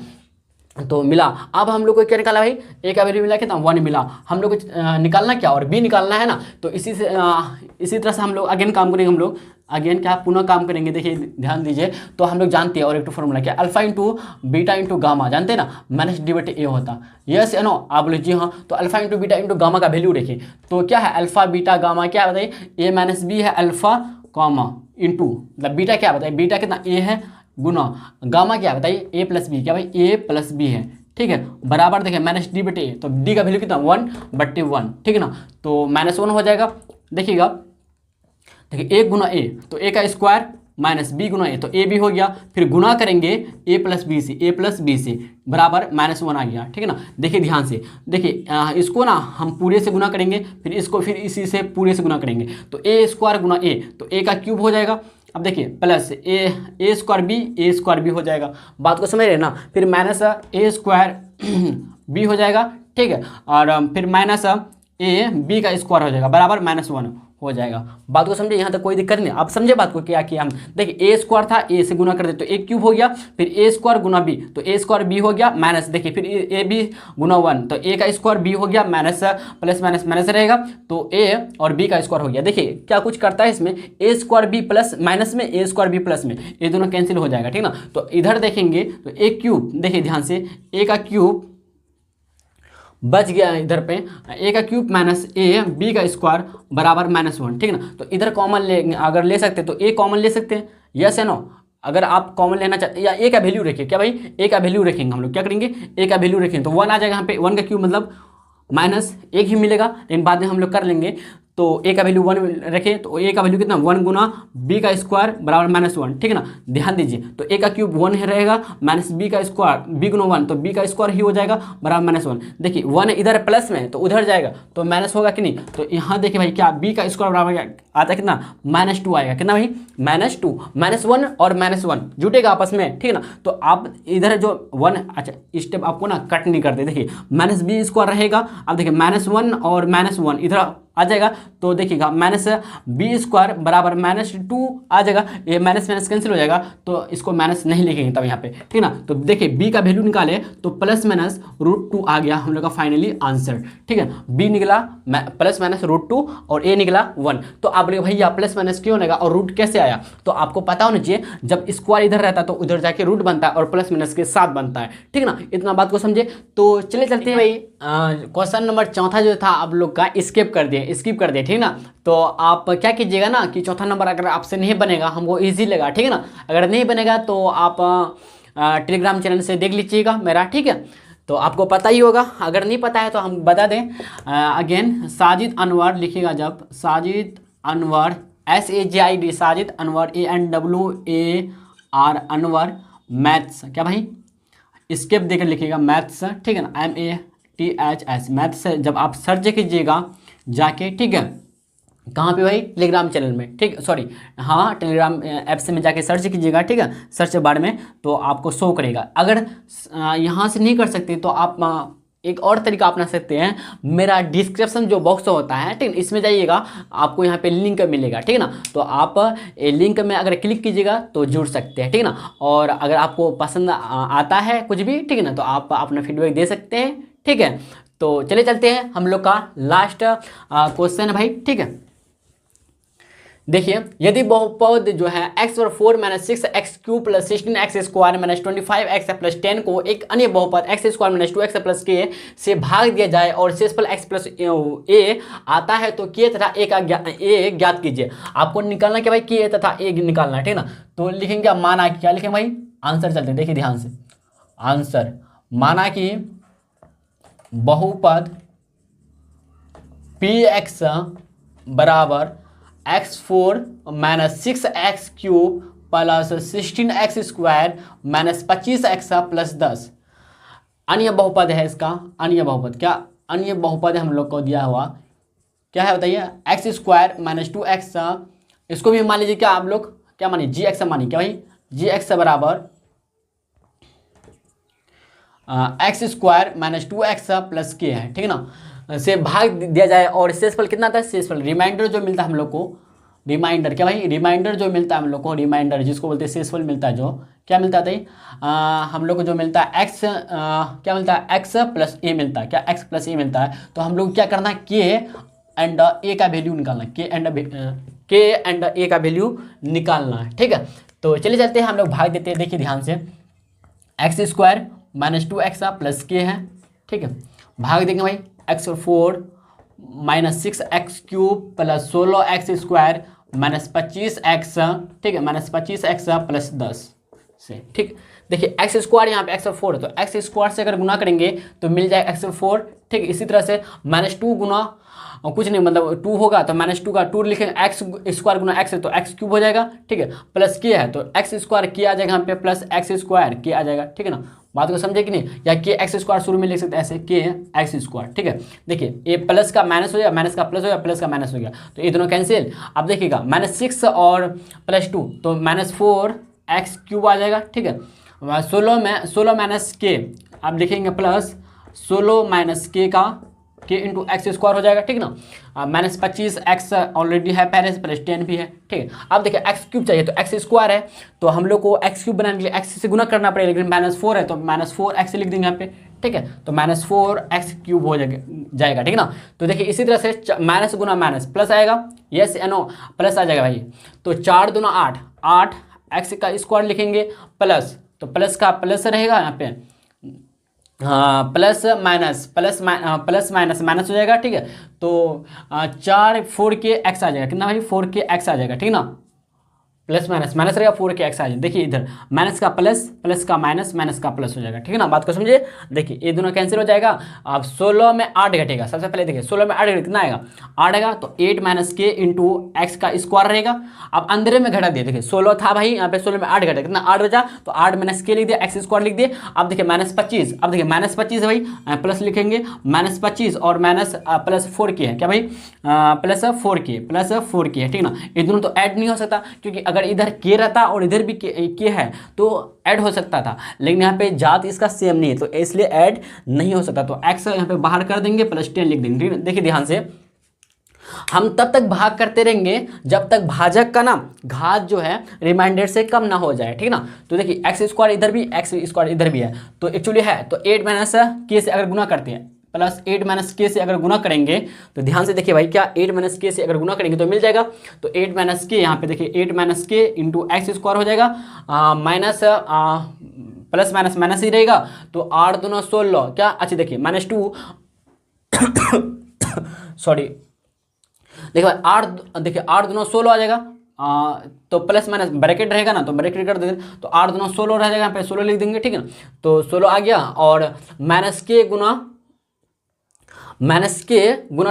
तो मिला, अब हम लोग को क्या निकाला भाई, ए का वैल्यू मिला कितना, 1 मिला। हम लोग को निकालना क्या, और बी निकालना है ना। तो इसी तरह से हम लोग अगेन काम करेंगे, हम लोग अगेन क्या पुनः काम करेंगे। देखिए ध्यान दीजिए, तो हम लोग जानते हैं और एक तो फॉर्मूला क्या, alpha into beta into gamma, जानते हैं ना, माइनस डी बटे ए होता। यस या नो, आप बोले जी हाँ। तो alpha into beta into gamma का वैल्यू देखिए, तो क्या है, अल्फा बीटा गामा क्या बताइए, ए माइनस बी है अल्फा गामा इंटू, मतलब बीटा क्या बताइए, बीटा कितना ए है गुना गामा क्या बताइए, ए प्लस बी, क्या भाई ए प्लस बी है, ठीक है, बराबर देखिए माइनस डी बटे ए, तो डी का वैल्यू कितना 1 बटे 1, ठीक है ना। तो -1 हो जाएगा, देखिएगा, देखिए ए गुना ए, तो ए का स्क्वायर माइनस बी गुना ए, तो ए भी हो गया, फिर गुना करेंगे ए प्लस बी से बराबर -1 आ गया, ठीक है ना। देखिए ध्यान से, देखिए इसको ना हम पूरे से गुना करेंगे, फिर इसको फिर इसी से पूरे से गुना करेंगे, तो ए स्क्वायर गुना ए, तो ए का क्यूब हो जाएगा। अब देखिए प्लस ए स्क्वायर बी हो जाएगा, बात को समझ रहे ना। फिर माइनस ए स्क्वायर बी हो जाएगा, ठीक है, और फिर माइनस ए बी का स्क्वायर हो जाएगा बराबर -1 हो जाएगा। बात को समझे, यहाँ तक कोई दिक्कत नहीं। आप समझे बात को, क्या किया हम, देखिए ए स्क्वायर था, ए से गुना कर दे तो ए क्यूब हो गया, फिर ए स्क्वायर गुना बी, तो ए स्क्वायर बी हो गया माइनस, देखिए फिर ए बी गुना 1, तो ए का स्क्वायर बी हो गया माइनस प्लस माइनस माइनस रहेगा, तो ए और बी का स्क्वायर हो गया। देखिए क्या कुछ करता है इसमें, ए स्क्वायर बी प्लस माइनस में, ए स्क्वायर बी प्लस में, ये दोनों कैंसिल हो जाएगा, ठीक ना। तो इधर देखेंगे तो ए क्यूब, देखिए ध्यान से, ए का क्यूब बच गया इधर पे, ए का क्यूब माइनस ए बी का स्क्वायर बराबर -1, ठीक है ना। तो इधर कॉमन ले, अगर ले सकते तो ए कॉमन ले सकते हैं, यस है नो। अगर आप कॉमन लेना चाहते, या ए का वैल्यू रखिए, क्या भाई ए का वैल्यू रखेंगे, हम लोग क्या करेंगे, ए का वैल्यू रखेंगे, तो 1 आ जाएगा यहाँ पे, 1 का क्यूब मतलब -1 ही मिलेगा, लेकिन बाद में हम लोग कर लेंगे। तो ए का वैल्यू 1 रखें, तो ए का वैल्यू कितना 1 गुना बी का स्क्वायर बराबर -1, ठीक है ना। ध्यान दीजिए, तो ए का क्यूब 1 है रहेगा, माइनस बी का स्क्वायर, बी गुना 1, तो बी का स्क्वायर ही हो जाएगा बराबर -1। देखिए 1 इधर प्लस में, तो उधर जाएगा तो माइनस होगा कि नहीं। तो यहाँ देखिए भाई क्या, बी का स्क्वायर बराबर आता है कितना, -2 आएगा, कितना भाई -2, -1 और -1 जुटेगा आपस में, ठीक है ना। तो आप इधर जो 1, अच्छा स्टेप आपको ना कट नहीं करते, देखिए माइनस बी स्क्वायर रहेगा, अब देखिए -1 और -1 इधर आ जाएगा। तो देखिएगा माइनस बी स्क्वायर बराबर -2 आ जाएगा, ये माइनस माइनस कैंसिल हो जाएगा, तो इसको माइनस नहीं लिखेंगे तब यहाँ पे, ठीक ना। तो देखिए बी का वैल्यू निकाले तो +-√2 आ गया हम लोग का फाइनली आंसर, ठीक है। बी निकला +-√2 और ए निकला 1। तो आप बोले भैया प्लस माइनस क्यों लगा और रूट कैसे आया, तो आपको पता होना चाहिए जब स्क्वायर इधर रहता है तो उधर जाके रूट बनता है और प्लस माइनस के साथ बनता है, ठीक ना। इतना बात को समझे। तो चले चलते हैं भाई, क्वेश्चन नंबर चौथा जो था आप लोग का स्किप कर दिए, ठीक ना। तो आप क्या कीजिएगा ना कि चौथा नंबर अगर आपसे नहीं बनेगा हमको ईजी लगा, ठीक है ना। अगर नहीं बनेगा तो आप टेलीग्राम चैनल से देख लीजिएगा मेरा, ठीक है। तो आपको पता ही होगा, अगर नहीं पता है तो हम बता दें अगेन। साजिद अनवर लिखिएगा, जब Sajid Anwar SAJID Sajid Anwar ANWAR Anwar maths, क्या भाई स्केप देकर लिखिएगा मैथ्स, ठीक है ना, MATHS मैथ्स। जब आप सर्च कीजिएगा जाके, ठीक है, कहाँ पे भाई टेलीग्राम चैनल में, ठीक, सॉरी हाँ टेलीग्राम ऐप से में जाके सर्च कीजिएगा, ठीक है, सर्च बार में तो आपको शो करेगा। अगर यहाँ से नहीं कर सकते तो आप एक और तरीका अपना सकते हैं, मेरा डिस्क्रिप्शन जो बॉक्स होता है, ठीक है, इसमें जाइएगा आपको यहाँ पे लिंक मिलेगा, ठीक है ना। तो आप लिंक में अगर क्लिक कीजिएगा तो जुड़ सकते हैं, ठीक है ना। और अगर आपको पसंद आता है कुछ भी, ठीक है ना, तो आप अपना फीडबैक दे सकते हैं, ठीक है। तो चले चलते हैं हम लोग का लास्ट क्वेश्चन है भाई, ठीक है। देखिए यदि बहुपद जो है x/4 - 6x³ + 16x² - 25x + 10 को एक अन्य बहुपद x² - 2x + k से भाग दिया जाए और शेषफल x + a आता है तो k तथा a ज्ञात कीजिए। आपको निकालना क्या भाई, k तथा a निकालना है, ठीक है ना। तो लिखेंगे माना कि, क्या लिखें भाई, आंसर चलते हैं, देखिए ध्यान से आंसर। माना कि बहुपद px बराबर x4 - 6x³ + 16x² - 25x + 10 अन्य बहुपद है इसका। अन्य बहुपद, क्या अन्य बहुपद है हम लोग को दिया हुआ, क्या है बताइए, x² - 2x, इसको भी मान लीजिए, क्या आप लोग क्या मानिए, gx मानिए, क्या भाई gx बराबर x² - 2x + k है, ठीक है ना, से भाग दिया जाए और शेषफल कितना था, शेषफल रिमाइंडर जो मिलता है हम लोग को, रिमाइंडर, क्या भाई रिमाइंडर जो मिलता है हम लोग को, रिमाइंडर जिसको बोलते हैं शेषफल मिलता है, जो क्या मिलता है हम लोग को जो मिलता है x, क्या मिलता है x + a मिलता है, क्या x + a मिलता है। तो हम लोग क्या करना है, k एंड a का वैल्यू निकालना है, k एंड a का वैल्यू निकालना है, ठीक है। तो चलिए चलते हैं हम लोग भाग देते हैं, देखिए ध्यान से, x² - 2x + k है, ठीक है, भाग देंगे भाई x4 - 6x³ + 16x² - 25x, ठीक है, -25x + 10 से, ठीक। देखिए x² यहाँ पे x4 है तो x² से अगर गुना करेंगे तो मिल जाए x4, ठीक। इसी तरह से -2 गुना कुछ नहीं, मतलब 2 होगा तो -2 का 2 लिखेंगे, x² गुना x है तो x³ हो जाएगा, ठीक है, प्लस k है तो x² k आ जाएगा यहाँ पे, प्लस x² k आ जाएगा, ठीक है ना। बात को समझे कि नहीं, या k x² शुरू में लिख सकते हैं ऐसे, k x², ठीक है। देखिए ये प्लस का माइनस हो गया, माइनस का प्लस हो गया, प्लस का माइनस हो गया, तो ये दोनों कैंसिल। अब देखिएगा -6 और +2 तो -4x³ आ जाएगा, ठीक है। 16 - k आप लिखेंगे प्लस 16 - k का k इंटू x² हो जाएगा, ठीक ना। -25x ऑलरेडी है पहले से, +10 भी है, ठीक है। अब देखिए x³ चाहिए तो x² है तो हम लोग को x³ बनाने के लिए x से गुना करना पड़ेगा, लेकिन -4 है तो -4x लिख देंगे यहाँ पे, ठीक है। तो -4x³ हो जाएगा, ठीक है ना। तो देखिए इसी तरह से माइनस गुना माइनस प्लस आएगा, यस या नो, प्लस आ जाएगा भाई। तो 4 दूना 8, 8x का स्क्वायर लिखेंगे प्लस, तो प्लस का प्लस रहेगा यहाँ पे, हाँ प्लस माइनस माइनस हो जाएगा, ठीक है। तो 4 x आ जाएगा, कितना भाई 4x आ जाएगा, ठीक ना। प्लस माइनस माइनस रहेगा, 4x आ जाएगा। देखिए इधर माइनस का प्लस, प्लस का माइनस, माइनस का प्लस हो जाएगा, ठीक है ना। बात को समझिए, देखिए ये दोनों कैंसिल हो जाएगा। अब 16 में 8 घटेगा, सबसे पहले देखिए 16 में 8 घटेगा, कितना आएगा 8 आएगा, तो 8 - k इंटू x का स्क्वायर रहेगा। अब अंदर में घटा दिया, देखिए 16 था भाई, यहाँ पे 16 में 8 घटा, कितना 8 बचा, तो 8 - k लिख दिया, x² लिख दिए। अब देखिए -25, अब देखिए -25 है भाई, प्लस लिखेंगे -25 और माइनस प्लस 4k है, क्या भाई प्लस 4k है, ठीक ना। ये दोनों तो ऐड नहीं हो सकता, क्योंकि अगर इधर k रहता और इधर भी k है तो ऐड हो सकता था, लेकिन यहाँ पे जात इसका सेम नहीं है तो इसलिए ऐड नहीं हो सकता। तो x यहाँ पे बाहर कर देंगे, +10 लिख देंगे, ठीक है। देखिए ध्यान से, हम तब तक भाग करते रहेंगे जब तक भाजक का ना घात जो है रिमाइंडर से कम ना हो जाए, ठीक ना। तो देखिए एक्स स्क्वायर इधर भी, एक्स स्क्वायर इधर भी है, तो एक्चुअली है तो 8 माइनस के से अगर गुना करते हैं प्लस 8 माइनस के से अगर गुना करेंगे तो ध्यान से देखिए भाई, क्या 8 माइनस के से अगर गुना करेंगे तो मिल जाएगा। तो 8 माइनस के यहाँ पे देखिए 8 माइनस के इंटू एक्स स्क्वायर हो जाएगा, माइनस प्लस माइनस माइनस ही रहेगा, तो 8 दूना 16 क्या, अच्छा देखिए -2 सॉरी देखिए भाई 8 देखिए 8 दूना 16 आ जाएगा, तो प्लस माइनस ब्रैकेट रहेगा ना, तो ब्रैकेट कर देंगे तो 8 दूना 16 रह जाएगा, यहाँ पे 16 लिख देंगे, ठीक है ना। तो 16 आ गया और माइनस के गुना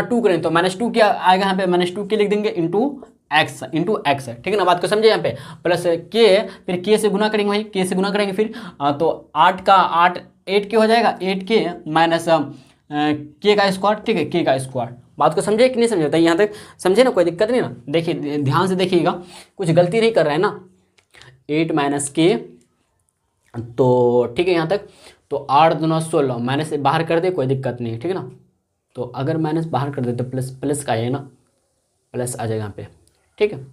2 करें तो -2 क्या आएगा, यहाँ पे -2 के लिख देंगे इंटू एक्स, ठीक है ना। बात को समझे, यहाँ पे प्लस के, फिर के से गुना करेंगे भाई, के से गुना करेंगे फिर तो 8 का 8 8 के हो जाएगा, 8 के माइनस के का स्क्वायर, ठीक है, के का स्क्वायर। बात को समझे कि नहीं समझे, बताइए यहाँ तक समझे ना, कोई दिक्कत नहीं ना। देखिए ध्यान से देखिएगा, कुछ गलती नहीं कर रहे हैं ना। 8 माइनस के, तो ठीक है यहाँ तक, तो 8 दूना 16 माइनस से बाहर कर दे, कोई दिक्कत नहीं है, ठीक है ना। तो अगर माइनस बाहर कर दे तो प्लस का आएगा ना, प्लस आ जाएगा यहाँ पे, ठीक है।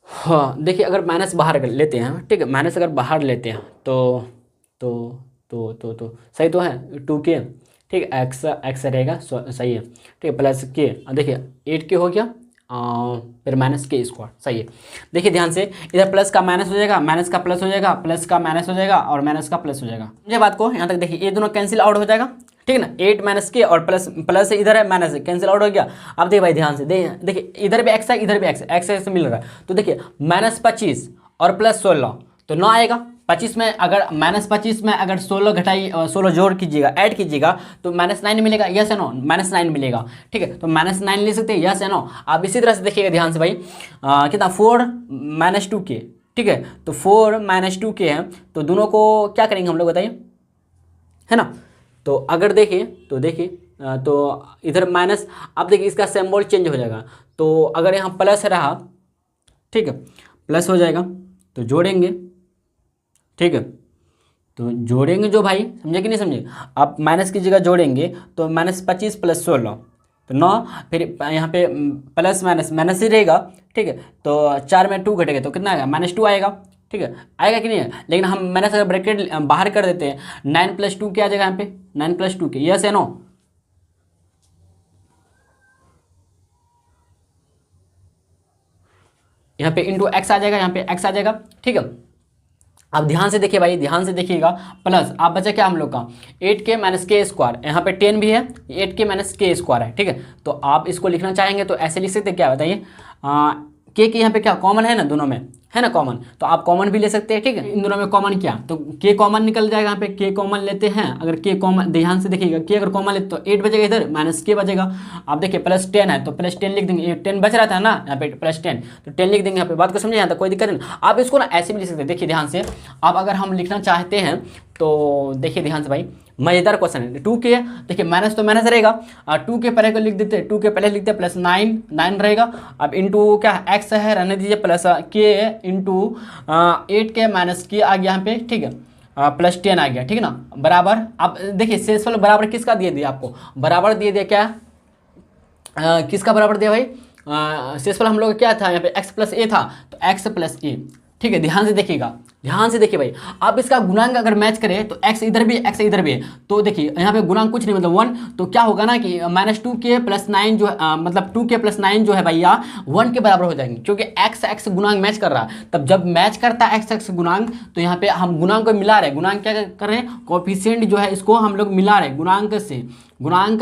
हाँ देखिए अगर माइनस बाहर कर लेते हैं, ठीक है, माइनस अगर बाहर लेते हैं तो सही तो है 2 के, ठीक है, एक्स रहेगा, सही है, ठीक है, प्लस के, देखिए 8 के हो गया, फिर माइनस के स्क्वायर, सही है। देखिए ध्यान से, इधर प्लस का माइनस हो जाएगा, माइनस का प्लस हो जाएगा, प्लस का माइनस हो जाएगा और माइनस का प्लस हो जाएगा। मुझे बात को यहाँ तक देखिए, ये दोनों कैंसिल आउट हो जाएगा, ठीक है ना। 8 माइनस के और प्लस इधर है, माइनस कैंसिल आउट हो गया। अब देखिए भाई ध्यान से देखिए, इधर भी एक्स है, इधर भी एक्स मिल रहा है, तो देखिए -25 और प्लस 16 तो 9 आएगा। 25 में अगर -25 में अगर 16 घटाई 16 जोड़ कीजिएगा, ऐड कीजिएगा तो -9 मिलेगा, यस है नो, -9 मिलेगा, ठीक है। तो -9 ले सकते हैं, यस है नो। आप इसी तरह से देखिएगा ध्यान से भाई, कितना 4 -2 के, ठीक है, तो 4 -2 के हैं, तो दोनों को क्या करेंगे हम लोग बताइए, है ना। तो अगर देखिए तो इधर माइनस, अब देखिए इसका सिंबल चेंज हो जाएगा, तो अगर यहाँ प्लस रहा, ठीक है, प्लस हो जाएगा तो जोड़ेंगे, ठीक है, तो जोड़ेंगे जो भाई, समझे कि नहीं समझे। आप माइनस की जगह जोड़ेंगे तो -25 प्लस 16 तो 9, फिर यहाँ पे प्लस माइनस ही रहेगा, ठीक है। तो 4 में 2 घटेगा तो कितना आएगा, -2 आएगा, ठीक है, आएगा कि नहीं है। लेकिन हम माइनस अगर ब्रैकेट बाहर कर देते हैं, 9 + 2 क्या आ जाएगा यहाँ पे, 9 + 2 के, यस है नो। यहाँ पे इंटू एक्स आ जाएगा, यहाँ पे एक्स आ जाएगा, ठीक है। अब ध्यान से देखिए भाई, ध्यान से देखिएगा, प्लस आप बचा क्या हम लोग का 8k - के स्क्वायर, यहाँ पे 10 भी है, 8k - के स्क्वायर है, ठीक है। तो आप इसको लिखना चाहेंगे तो ऐसे लिख सकते, क्या बताइए, के यहाँ पे क्या कॉमन है ना, दोनों में है ना कॉमन, तो आप कॉमन भी ले सकते हैं, ठीक है। इन दोनों में कॉमन क्या, तो के कॉमन निकल जाएगा, यहाँ पे के कॉमन लेते हैं, अगर के कॉमन, ध्यान से देखिएगा, के अगर कॉमन लेते तो 8 बचेगा, इधर माइनस के बचेगा। आप देखिए +10 है तो +10 लिख देंगे, 10 बच रहा था ना यहाँ पे +10, तो 10 लिख देंगे यहाँ पे। बात को समझे, यहाँ तक कोई दिक्कत नहीं। आप इसको ना ऐसे भी लिख सकते हैं, देखिए ध्यान से, आप अगर हम लिखना चाहते हैं तो देखिए ध्यान से भाई, मजेदार क्वेश्चन है। 2 के देखिए माइनस तो माइनस रहेगा, 2 के पहले को लिख देते हैं, 2 के पहले लिखते हैं +9 रहेगा। अब इंटू क्या एक्स है, रहने दीजिए, प्लस के इंटू 8k - के आ गया यहाँ पे, ठीक है, +10 आ गया, ठीक है ना, बराबर। अब देखिए शेषफल बराबर किसका दिए दिया, आपको बराबर दिए दिया क्या, किसका बराबर दिया भाई, शेषफल हम लोग क्या था यहाँ पे x + a था, तो x + a, ठीक है। ध्यान से देखिएगा, ध्यान से देखिए भाई, आप इसका गुणांक अगर मैच करें तो x इधर भी x इधर भी है, तो देखिए यहाँ पे गुणांक कुछ नहीं मतलब 1, तो क्या होगा ना कि -2k + 9 जो है, मतलब 2k + 9 जो है भैया 1 के बराबर हो जाएंगे, क्योंकि x गुणांक मैच कर रहा है। तब जब मैच करता है x गुणांक, तो यहाँ पे हम गुणांक को मिला रहे हैं, गुणांक क्या कर रहे हैं, कोएफिशिएंट जो है इसको हम लोग मिला रहे हैं गुणांक से, गुणांक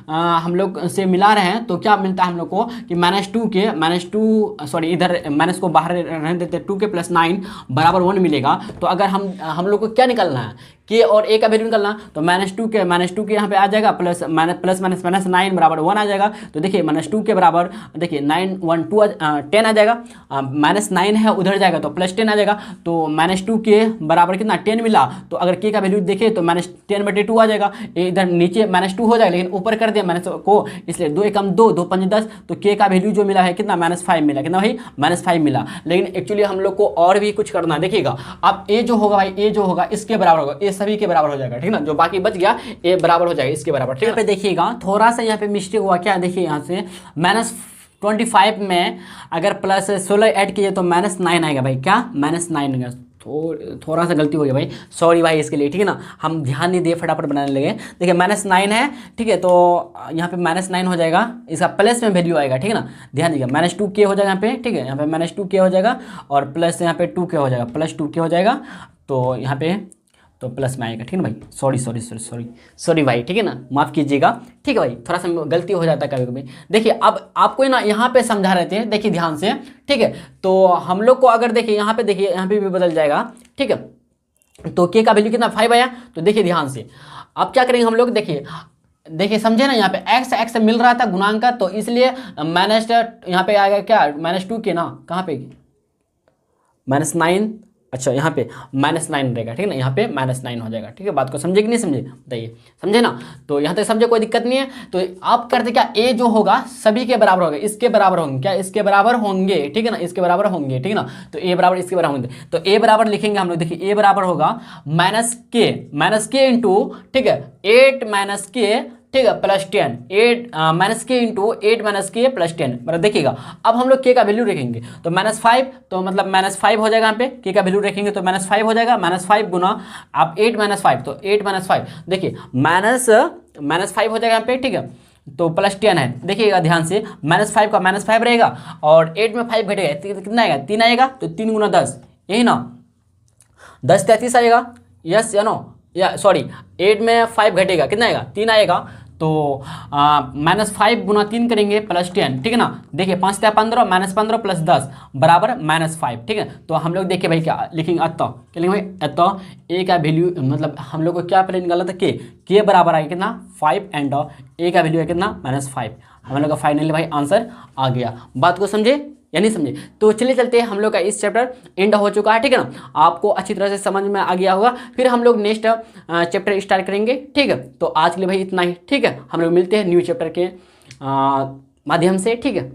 हम लोग से मिला रहे हैं, तो क्या मिलता है हम लोग को कि -2 सॉरी इधर माइनस को बाहर रहने देते हैं, 2k + 9 बराबर 1 मिलेगा। तो अगर हम लोग को क्या निकलना है, के और ए का वैल्यू निकलना, तो -2 के यहाँ पे आ जाएगा, प्लस माइनस 9 बराबर 1 आ जाएगा। तो देखिए -2 के बराबर देखिए 9 1 2 10 आ जाएगा, -9 है उधर जाएगा तो +10 आ जाएगा, तो -2 के बराबर कितना 10 मिला। तो अगर के का वैल्यू देखें तो -10/2 आ जाएगा, इधर नीचे -2 हो जाएगा, लेकिन ऊपर कर दिया माइनस को, इसलिए 2 एकम 2 2 5 10, तो के का वैल्यू जो मिला है कितना -5 मिला, कितना भाई -5 मिला। लेकिन एक्चुअली हम लोग को और भी कुछ करना है, देखिएगा अब ए जो होगा भाई, ए जो होगा इसके बराबर होगा, ए सभी के बराबर हो जाएगा, ठीक है ना। जो बाकी बच गया ये बराबर हो जाएगा इसके बराबर, ठीक है। यहाँ पे देखिएगा थोड़ा सा यहाँ पे मिस्टेक हुआ, क्या देखिए यहाँ से -25 में अगर +16 ऐड कीजिए तो -9 आएगा भाई, क्या -9 आएगा। थोड़ा सा गलती हो गया भाई, सॉरी भाई इसके लिए, ठीक है ना। हम ध्यान नहीं दिए, फटाफट बनाने लगे। देखिए -9 है, ठीक है, तो यहाँ पे -9 हो जाएगा, इसका प्लस में वैल्यू आएगा, ठीक है ना। ध्यान दीजिए -2k हो जाएगा यहाँ पे, ठीक है, यहाँ पे -2k हो जाएगा और प्लस यहाँ पे 2k हो जाएगा, +2k हो जाएगा, तो यहाँ पे तो प्लस में आएगा, ठीक है ना भाई। सॉरी भाई, ठीक है ना, माफ़ कीजिएगा, ठीक है भाई, थोड़ा सा गलती हो जाता है कभी कभी। देखिए अब आपको ना यहाँ पे समझा रहे थे, देखिए ध्यान से, ठीक है। तो हम लोग को अगर देखिए यहाँ पे, देखिए यहाँ पे भी बदल जाएगा, ठीक है। तो के का वैल्यू कितना 5 आया, तो देखिए ध्यान से अब क्या करेंगे हम लोग, देखिए समझे ना, यहाँ पे x मिल रहा था गुणांक का, तो इसलिए माइनस यहाँ पे आएगा क्या -2k ना, कहाँ पे -9, अच्छा यहाँ पे -9 रहेगा, ठीक है ना, यहाँ पे -9 हो जाएगा, ठीक है। बात को समझे कि नहीं समझे, बताइए, समझे ना। तो यहाँ तक समझे, कोई दिक्कत नहीं है। तो आप करते क्या, ए जो होगा सभी के बराबर होगा, इसके बराबर होंगे, क्या इसके बराबर होंगे, ठीक है ना, इसके बराबर होंगे, ठीक है ना। तो ए बराबर इसके बराबर होंगे, तो ए बराबर लिखेंगे हम लोग, देखिए ए बराबर होगा -k इंटू, ठीक है, 8 - k, ठीक है, +10, -k इंटू 8 - k +10, मतलब देखिएगा अब हम लोग k का वैल्यू रखेंगे, तो -5, तो मतलब -5 हो जाएगा यहाँ पे, k का वैल्यू रखेंगे तो -5 हो जाएगा, -5 गुना आप 8 - 5, तो 8 - 5, देखिए -5 हो जाएगा यहाँ पे, ठीक है, तो +10 है, देखिएगा ध्यान से, -5 का -5 रहेगा और 8 में 5 घटेगा, कितना आएगा 3 आएगा, तो 3 गुना 10, यही ना, 10 33 आएगा, यस या नो, या सॉरी 8 में 5 घटेगा, कितना आएगा 3 आएगा, तो -5 गुना 3 करेंगे +10, ठीक है ना। देखिए 5 × 15 -15 + 10 बराबर -5, ठीक है। तो हम लोग देखिए भाई क्या लिखेंगे, अतः क्या लिखेंगे भाई, अतः ए का वैल्यू, मतलब हम लोग को क्या पहले निकाला था, के बराबर आएगा कितना 5 एंड ए का वैल्यू है कितना -5। हम लोग का फाइनली भाई आंसर आ गया। बात को समझे या नहीं समझे। तो चलिए चलते हैं, हम लोग का इस चैप्टर एंड हो चुका है, ठीक है ना। आपको अच्छी तरह से समझ में आ गया होगा, फिर हम लोग नेक्स्ट चैप्टर स्टार्ट करेंगे, ठीक है। तो आज के लिए भाई इतना ही, ठीक है। हम लोग मिलते हैं न्यू चैप्टर के माध्यम से, ठीक है।